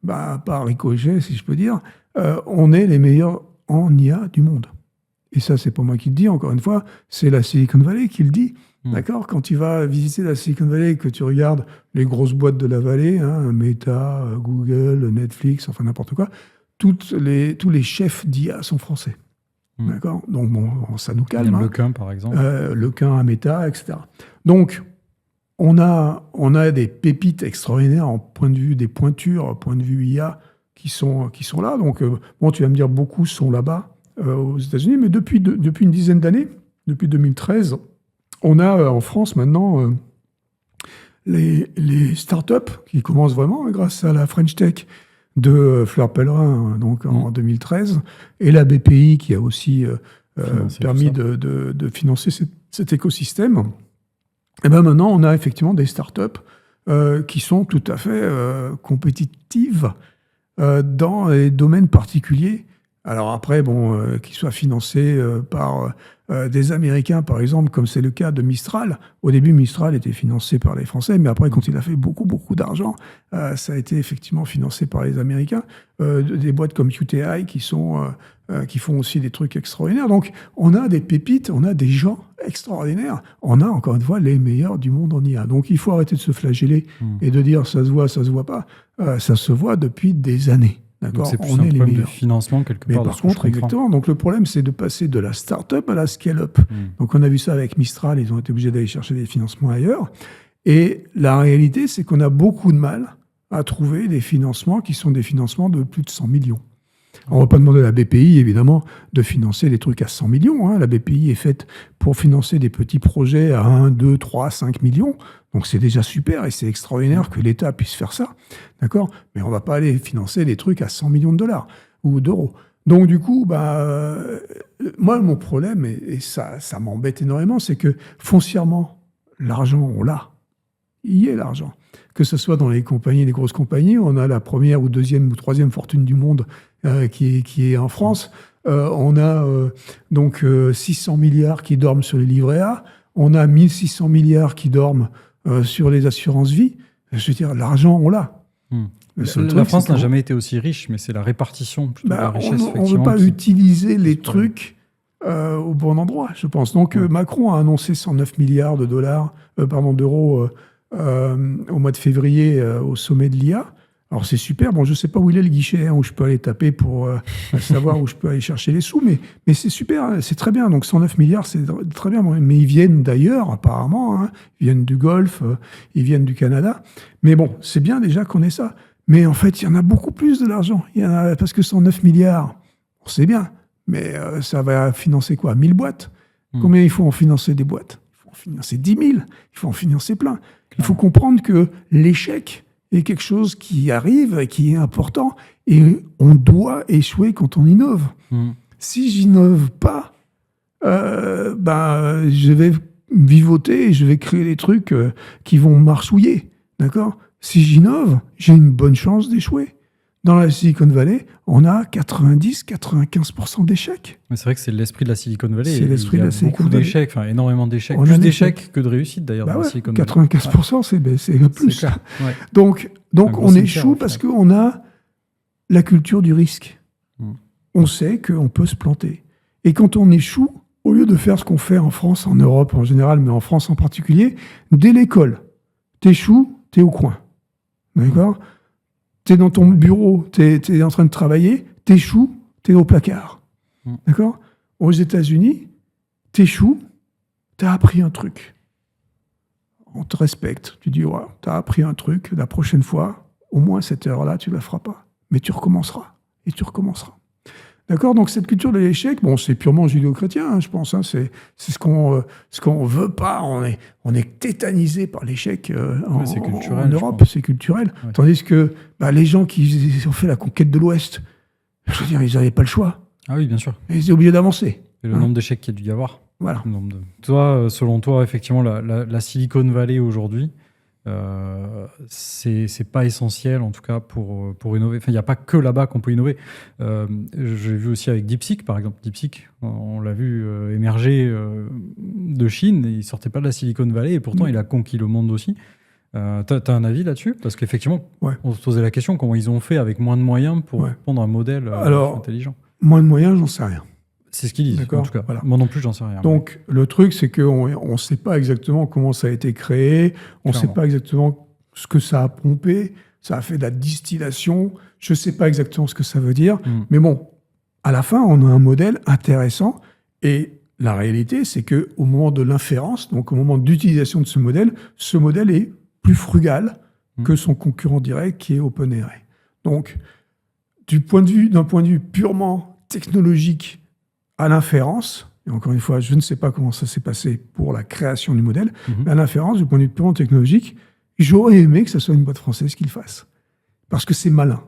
par ricochet, si je peux dire, on est les meilleurs en IA du monde. Et ça, c'est pas moi qui le dis, encore une fois, c'est la Silicon Valley qui le dit. D'accord. Quand tu vas visiter la Silicon Valley et que tu regardes les grosses boîtes de la vallée, Meta, Google, Netflix, enfin n'importe quoi, tous les chefs d'IA sont français. D'accord. Donc bon, ça nous calme. Lequin, par exemple. Lequin à Meta, etc. Donc, on a des pépites extraordinaires en point de vue des pointures, point de vue IA, qui sont là. Donc, bon, tu vas me dire, beaucoup sont là-bas aux États-Unis, mais depuis une dizaine d'années, depuis 2013, on a en France maintenant les startups qui commencent vraiment grâce à la French Tech de Fleur Pellerin, donc en 2013, et la BPI qui a aussi permis de financer cet écosystème. Et bien maintenant, on a effectivement des startups qui sont tout à fait compétitives dans les domaines particuliers. Alors après, qu'ils soient financés par des Américains, par exemple, comme c'est le cas de Mistral. Au début, Mistral était financé par les Français, mais après, quand il a fait beaucoup, beaucoup d'argent, ça a été effectivement financé par les Américains. Des boîtes comme QTI qui font aussi des trucs extraordinaires. Donc, on a des pépites, on a des gens extraordinaires. On a, encore une fois, les meilleurs du monde en IA. Donc, il faut arrêter de se flageller et de dire ça se voit pas. Ça se voit depuis des années. D'accord. Donc c'est plus un problème de financement quelque part. Mais par contre, exactement. Donc le problème, c'est de passer de la start-up à la scale-up. Donc on a vu ça avec Mistral, ils ont été obligés d'aller chercher des financements ailleurs. Et la réalité, c'est qu'on a beaucoup de mal à trouver des financements qui sont des financements de plus de 100 millions. On ne va pas demander à la BPI, évidemment, de financer des trucs à 100 millions. La BPI est faite pour financer des petits projets à 1, 2, 3, 5 millions. Donc c'est déjà super et c'est extraordinaire que l'État puisse faire ça. D'accord ? Mais on ne va pas aller financer des trucs à 100 millions de dollars ou d'euros. Donc du coup, moi, mon problème, et ça m'embête énormément, c'est que foncièrement, l'argent, on l'a. Il y a l'argent. Que ce soit dans les compagnies, les grosses compagnies, on a la première ou deuxième ou troisième fortune du monde qui est en France. On a donc 600 milliards qui dorment sur les livrets A. On a 1600 milliards qui dorment sur les assurances vie. Je veux dire, l'argent, on l'a. La France n'a jamais été aussi riche, mais c'est la répartition plutôt de la richesse. On ne veut pas utiliser les trucs au bon endroit, je pense. Donc Macron a annoncé 109 milliards d'euros au mois de février au sommet de l'IA. Alors c'est super, je ne sais pas où il est le guichet, où je peux aller taper pour savoir où je peux aller chercher les sous, mais c'est super, c'est très bien. Donc 109 milliards, c'est très bien. Mais ils viennent d'ailleurs, apparemment. Ils viennent du Golfe, ils viennent du Canada. Mais bon, c'est bien déjà qu'on ait ça. Mais en fait, il y en a beaucoup plus de l'argent. Il y en a, parce que 109 milliards, c'est bien. Mais ça va financer quoi ? 1000 boîtes ? Combien il faut en financer des boîtes ? Il faut en financer 10 000. Il faut en financer plein. Il faut comprendre que l'échec est quelque chose qui arrive, qui est important, et on doit échouer quand on innove. Si j'innove pas, je vais vivoter et je vais créer des trucs qui vont marchouiller. D'accord ? Si j'innove, j'ai une bonne chance d'échouer. Dans la Silicon Valley, on a 90-95% d'échecs. Mais c'est vrai que c'est l'esprit de la Silicon Valley. C'est l'esprit de la Silicon Valley. Beaucoup d'échecs, énormément d'échecs. Plus d'échecs que de réussites d'ailleurs dans la Silicon Valley. 95%, c'est le plus. Ouais. Donc on échoue parce qu'on a la culture du risque. On sait qu'on peut se planter. Et quand on échoue, au lieu de faire ce qu'on fait en France, en Europe en général, mais en France en particulier, dès l'école, t'échoues, t'es au coin. D'accord ? T'es dans ton bureau, t'es en train de travailler, t'échoues, t'es au placard. D'accord ? Aux États-Unis, t'échoues, t'as appris un truc. On te respecte. Tu dis, ouais, t'as appris un truc, la prochaine fois, au moins cette heure-là, tu la feras pas. Mais tu recommenceras. Et tu recommenceras. D'accord? Donc cette culture de l'échec, bon, c'est purement judéo-chrétien, hein, je pense. Hein, c'est ce qu'on veut pas. On est tétanisé par l'échec c'est culturel, en Europe, c'est culturel. Ouais. Tandis que les gens qui ont fait la conquête de l'Ouest, je veux dire, ils n'avaient pas le choix. Ah oui, bien sûr. Et ils étaient obligés d'avancer. Et le nombre d'échecs qu'il y a dû y avoir. Voilà. Toi, selon toi, effectivement, la Silicon Valley aujourd'hui, c'est pas essentiel, en tout cas, pour innover. Enfin, il n'y a pas que là-bas qu'on peut innover. J'ai vu aussi avec DeepSeek, par exemple. DeepSeek, on l'a vu émerger de Chine, et il sortait pas de la Silicon Valley, et pourtant, il a conquis le monde aussi. T'as un avis là-dessus? Parce qu'effectivement, on se posait la question comment ils ont fait avec moins de moyens pour prendre un modèle intelligent. Moins de moyens, j'en sais rien. C'est ce qu'ils disent, en tout cas. Voilà. Moi non plus, j'en sais rien. Donc, le truc, c'est qu'on ne sait pas exactement comment ça a été créé, on ne sait pas exactement ce que ça a pompé, ça a fait de la distillation, je ne sais pas exactement ce que ça veut dire, mais bon, à la fin, on a un modèle intéressant, et la réalité, c'est qu'au moment de l'inférence, donc au moment d'utilisation de ce modèle est plus frugal que son concurrent direct, qui est OpenAI. Donc, d'un point de vue purement technologique, à l'inférence, et encore une fois, je ne sais pas comment ça s'est passé pour la création du modèle, mais à l'inférence, du point de vue purement technologique, j'aurais aimé que ce soit une boîte française qui le fasse. Parce que c'est malin.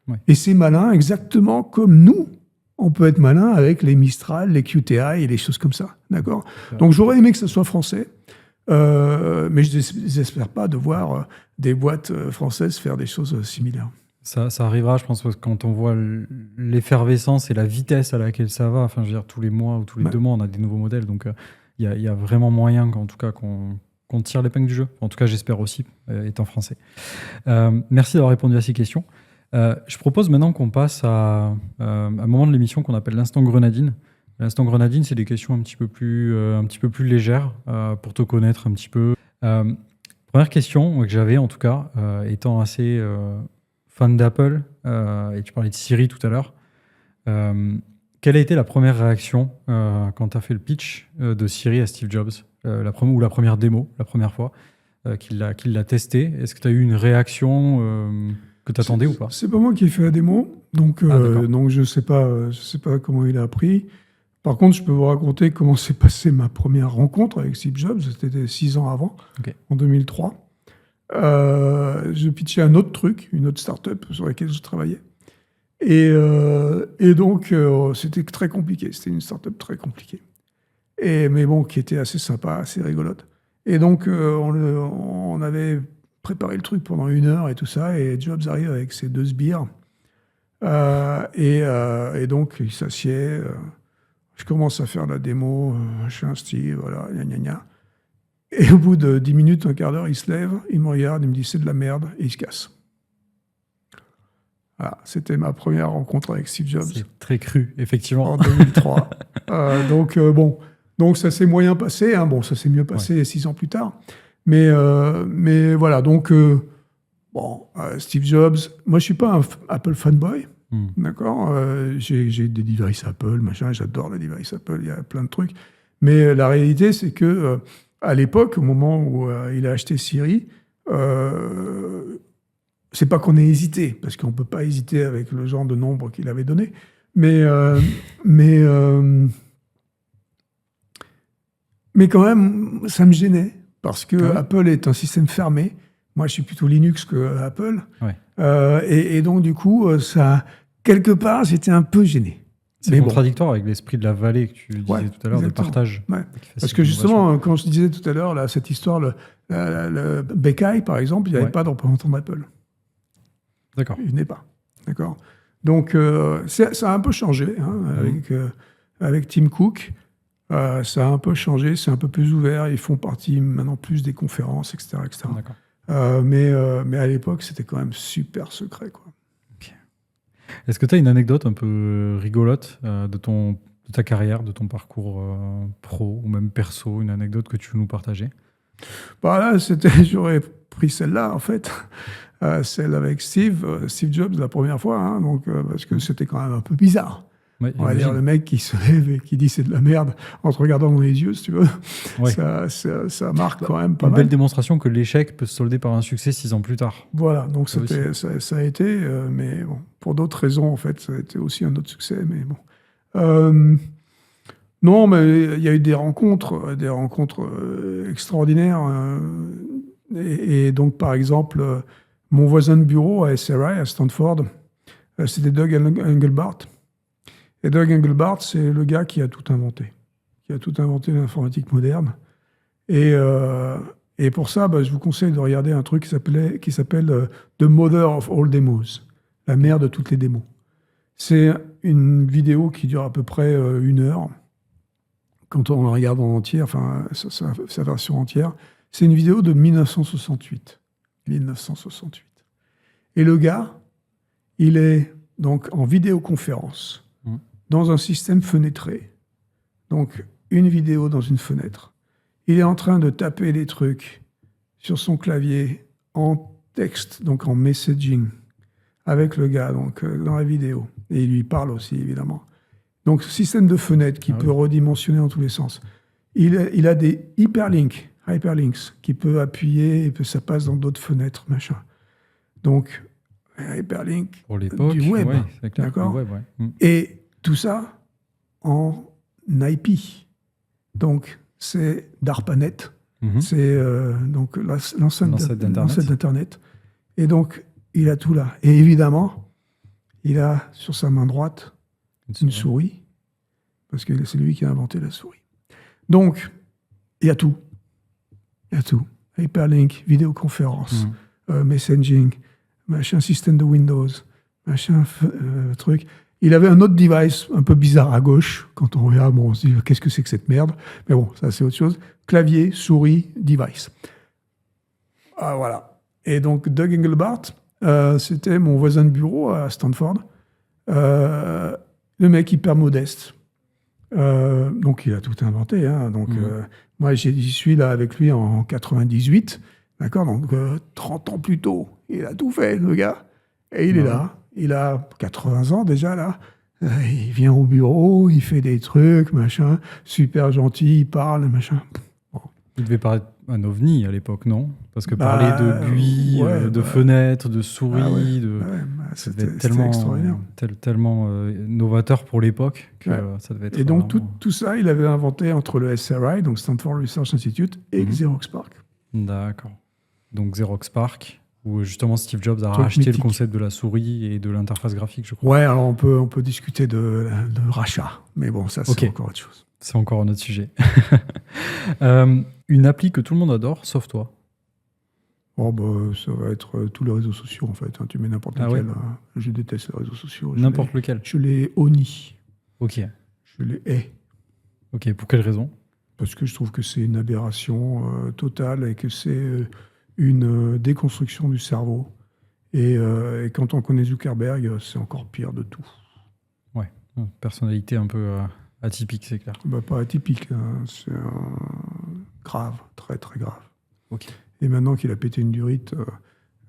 Ouais. Et c'est malin exactement comme nous, on peut être malin avec les Mistral, les QTI et les choses comme ça. D'accord ? Donc j'aurais aimé que ce soit français, mais je n'espère pas de voir des boîtes françaises faire des choses similaires. Ça arrivera, je pense, quand on voit l'effervescence et la vitesse à laquelle ça va. Enfin, je veux dire, tous les mois ou tous les 2 mois, on a des nouveaux modèles. Donc, il y a vraiment moyen, en tout cas, qu'on tire l'épingle du jeu. En tout cas, j'espère aussi, étant français. Merci d'avoir répondu à ces questions. Je propose maintenant qu'on passe à un moment de l'émission qu'on appelle l'instant grenadine. L'instant grenadine, c'est des questions un petit peu plus légères pour te connaître un petit peu. Première question que j'avais, en tout cas, étant assez... fan d'Apple, et tu parlais de Siri tout à l'heure. Quelle a été la première réaction quand tu as fait le pitch de Siri à Steve Jobs, ou la première démo, la première fois qu'il l'a testé? Est-ce que tu as eu une réaction que tu attendais ou pas? C'est pas moi qui ai fait la démo, donc je sais pas comment il a appris. Par contre, je peux vous raconter comment s'est passée ma première rencontre avec Steve Jobs. C'était 6 ans avant, en 2003. Je pitchais un autre truc, une autre start-up sur laquelle je travaillais. Et donc, c'était très compliqué. C'était une start-up très compliquée. Mais bon, qui était assez sympa, assez rigolote. Et donc, on avait préparé le truc pendant 1 heure et tout ça. Et Jobs arrive avec ses 2 sbires. Et donc, il s'assied. Je commence à faire la démo. Je fais un style, voilà, gna gna gna. Et au bout de 10 minutes, un quart d'heure, il se lève, il me regarde, il me dit « c'est de la merde » et il se casse. Voilà, c'était ma première rencontre avec Steve Jobs. C'est très cru, effectivement. En 2003. Donc ça s'est moyen passé. Hein. Bon, ça s'est mieux passé 6 ans plus tard. Mais voilà, donc Steve Jobs, moi je suis pas un Apple fanboy. D'accord, j'ai des devices Apple, machin, j'adore les devices Apple, il y a plein de trucs. Mais la réalité, c'est que à l'époque, au moment où il a acheté Siri, c'est pas qu'on ait hésité, parce qu'on peut pas hésiter avec le genre de nombre qu'il avait donné, mais quand même, ça me gênait, parce que Apple est un système fermé. Moi, je suis plutôt Linux que Apple. Et donc, du coup, ça, quelque part, j'étais un peu gêné. C'est contradictoire avec l'esprit de la vallée que tu disais tout à l'heure, de partage. Parce que justement, quand je disais tout à l'heure, là, cette histoire, le Beckay, par exemple, il n'y avait pas de représentant d'Apple. D'accord. Il n'est pas. D'accord. Donc, ça a un peu changé avec Tim Cook. Ça a un peu changé, c'est un peu plus ouvert. Ils font partie maintenant plus des conférences, etc. D'accord. Mais à l'époque, c'était quand même super secret, quoi. Est-ce que tu as une anecdote un peu rigolote de ta carrière, de ton parcours pro ou même perso, une anecdote que tu veux nous partager? Là, j'aurais pris celle-là, en fait. Celle avec Steve Jobs, la première fois, hein, donc, parce que c'était quand même un peu bizarre. Ouais, On va dire j'imagine. le mec qui se lève et qui dit c'est de la merde en te regardant dans les yeux, si tu veux. Ouais. Ça marque quand même pas Une mal. belle démonstration que l'échec peut se solder par un succès 6 ans plus tard. Voilà, donc Ça ça a été, mais bon, pour d'autres raisons, en fait, ça a été aussi un autre succès, mais bon. Non, mais il y a eu des rencontres extraordinaires. Et donc, par exemple, mon voisin de bureau à SRI, à Stanford, c'était Doug Engelbart. Et Doug Engelbart, c'est le gars qui a tout inventé l'informatique moderne. Et pour ça, je vous conseille de regarder un truc qui s'appelle The Mother of All Demos, la mère de toutes les démos. C'est une vidéo qui dure à peu près 1 heure. Quand on la regarde en entier, enfin sa version entière, c'est une vidéo de 1968. 1968. Et le gars, il est donc en vidéoconférence dans un système fenêtré. Donc, une vidéo dans une fenêtre. Il est en train de taper des trucs sur son clavier en texte, donc en messaging, avec le gars donc, dans la vidéo. Et il lui parle aussi, évidemment. Donc, système de fenêtre qui peut redimensionner dans tous les sens. Il a des hyperlinks qui peut appuyer, et ça passe dans d'autres fenêtres, machin. Donc, hyperlink Pour l'époque, du web, ouais, c'est clair, d'accord. le web, ouais. Et tout ça en IP. Donc, c'est DARPANET. C'est donc l'ancêtre d'Internet. Et donc, il a tout là. Et évidemment, il a sur sa main droite une souris, parce que c'est lui qui a inventé la souris. Donc, il y a tout. Il y a tout. Hyperlink, vidéoconférence, messaging, machin, système de Windows, machin, truc. Il avait un autre device un peu bizarre à gauche. Quand on regarde, on se dit qu'est-ce que c'est que cette merde. Mais bon, ça c'est autre chose. Clavier, souris, device. Ah, voilà. Et donc Doug Engelbart, c'était mon voisin de bureau à Stanford. Le mec hyper modeste. Donc il a tout inventé. Hein. Donc moi j'y suis là avec lui en 98. D'accord. Donc 30 ans plus tôt, il a tout fait, le gars. Et il est là. Il a 80 ans déjà, là. Il vient au bureau, il fait des trucs, machin. Super gentil, il parle, machin. Bon. Il devait paraître un ovni à l'époque, non? Parce que parler de buis, de fenêtres, de souris, c'était tellement, extraordinaire. tellement novateur pour l'époque que ça devait être... Et donc tout ça, il avait inventé entre le SRI, donc Stanford Research Institute, et Xerox PARC. D'accord. Donc Xerox PARC, où justement Steve Jobs a racheté le concept de la souris et de l'interface graphique, je crois. Ouais, alors on peut discuter de rachat, mais bon, ça c'est encore autre chose. C'est encore un autre sujet. Une appli que tout le monde adore, sauf toi. Oh, ça va être tous les réseaux sociaux, en fait. Hein. Tu mets n'importe lequel. Ouais. Je déteste les réseaux sociaux. N'importe lequel. Je les honnie. Ok. Je les hais. Ok, pour quelle raison? Parce que je trouve que c'est une aberration totale et que c'est une déconstruction du cerveau. Et quand on connaît Zuckerberg, c'est encore pire de tout. Ouais, personnalité un peu atypique, c'est clair. Pas atypique, hein. C'est grave, très très grave. Ok. Et maintenant qu'il a pété une durite,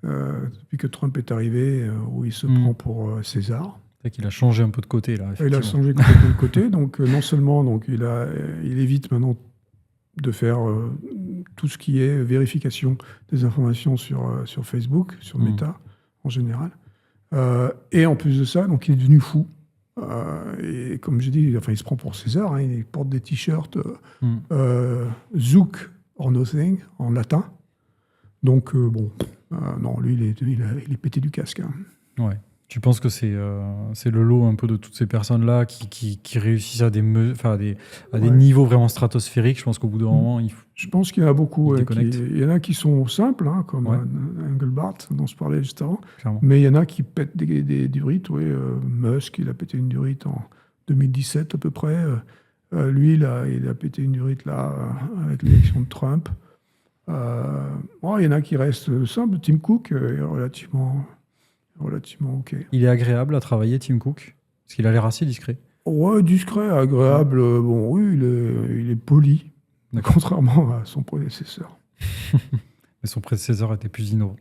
depuis que Trump est arrivé, où il se prend pour César. C'est qu'il a changé un peu de côté, là. Il a changé complètement de côté. Donc, non seulement il évite maintenant de faire tout ce qui est vérification des informations sur Facebook, sur Meta en général. Et en plus de ça, donc, il est devenu fou. Et comme j'ai dit, il se prend pour César. Hein, il porte des t-shirts Zouk or Nothing en latin. Donc, non, lui, il est pété du casque. Hein. Ouais. Tu penses que c'est le lot un peu de toutes ces personnes-là qui réussissent à des niveaux vraiment stratosphériques? Je pense qu'au bout d'un moment, je pense qu'il y en a beaucoup. Il y en a qui sont simples, hein, comme Engelbart, dont je parlais juste avant. Clairement. Mais il y en a qui pètent des durites. Musk, il a pété une durite en 2017 à peu près. Lui, là, il a pété une durite là, avec l'élection de Trump. Il y en a qui restent simples. Tim Cook est relativement OK. Il est agréable à travailler, Tim Cook? Parce qu'il a l'air assez discret. Ouais, discret, agréable. Bon, oui, il est poli, contrairement à son prédécesseur. Mais son prédécesseur était plus innovant.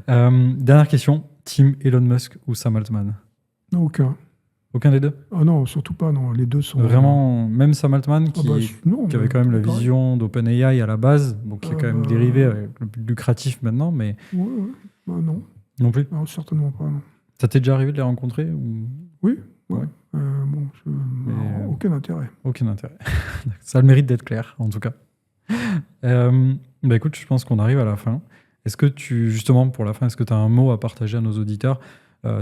Dernière question. Team Elon Musk ou Sam Altman? Aucun. Aucun des deux? Ah non, surtout pas, non. Les deux sont... Vraiment, même Sam Altman, qui non, avait quand même la pareil. vision d'OpenAI à la base, bon, qui est quand même dérivé avec le plus lucratif maintenant, mais Ouais. Non. non plus. Non, certainement pas, non. Ça t'est déjà arrivé de les rencontrer ou... Oui, ouais. Ouais. Non, aucun intérêt. Aucun intérêt. Ça a le mérite d'être clair, en tout cas. Écoute, je pense qu'on arrive à la fin. Est-ce que justement, pour la fin, est-ce que tu as un mot à partager à nos auditeurs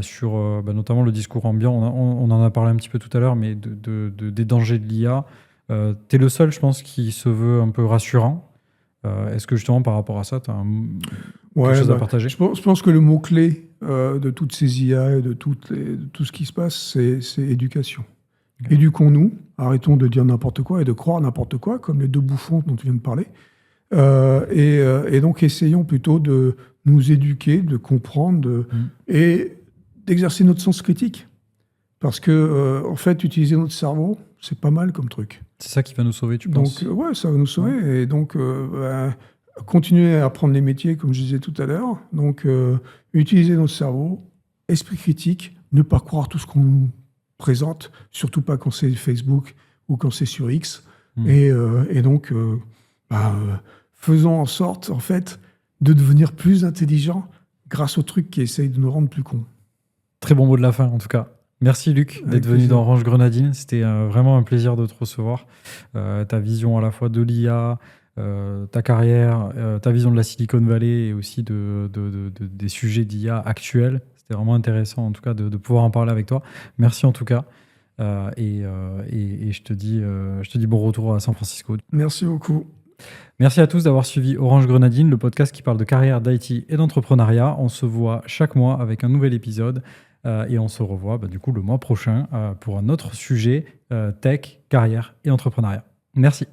sur notamment le discours ambiant? On en a parlé un petit peu tout à l'heure, mais des dangers de l'IA. Tu es le seul, je pense, qui se veut un peu rassurant. Est-ce que justement, par rapport à ça, tu as quelque chose à partager? Je pense que le mot-clé de toutes ces IA et de tout ce qui se passe, c'est éducation. Okay. Éduquons-nous, arrêtons de dire n'importe quoi et de croire n'importe quoi, comme les deux bouffons dont tu viens de parler. Et donc, essayons plutôt de nous éduquer, de comprendre et d'exercer notre sens critique. Parce que, en fait, utiliser notre cerveau, c'est pas mal comme truc. C'est ça qui va nous sauver, tu penses? Donc, ouais, ça va nous sauver. Ouais. Et donc, continuer à apprendre les métiers, comme je disais tout à l'heure. Donc, utiliser notre cerveau, esprit critique, ne pas croire tout ce qu'on nous présente, surtout pas quand c'est Facebook ou quand c'est sur X. Et donc, faisons en sorte, en fait, de devenir plus intelligents grâce aux trucs qui essayent de nous rendre plus cons. Très bon mot de la fin, en tout cas. Merci Luc d'être venu dans Orange Grenadine. C'était vraiment un plaisir de te recevoir. Ta vision à la fois de l'IA, ta carrière, ta vision de la Silicon Valley et aussi des sujets d'IA actuels. C'était vraiment intéressant en tout cas de pouvoir en parler avec toi. Merci en tout cas. Et je te dis bon retour à San Francisco. Merci beaucoup. Merci à tous d'avoir suivi Orange Grenadine, le podcast qui parle de carrière, d'IT et d'entrepreneuriat. On se voit chaque mois avec un nouvel épisode et on se revoit du coup le mois prochain pour un autre sujet tech, carrière et entrepreneuriat. Merci.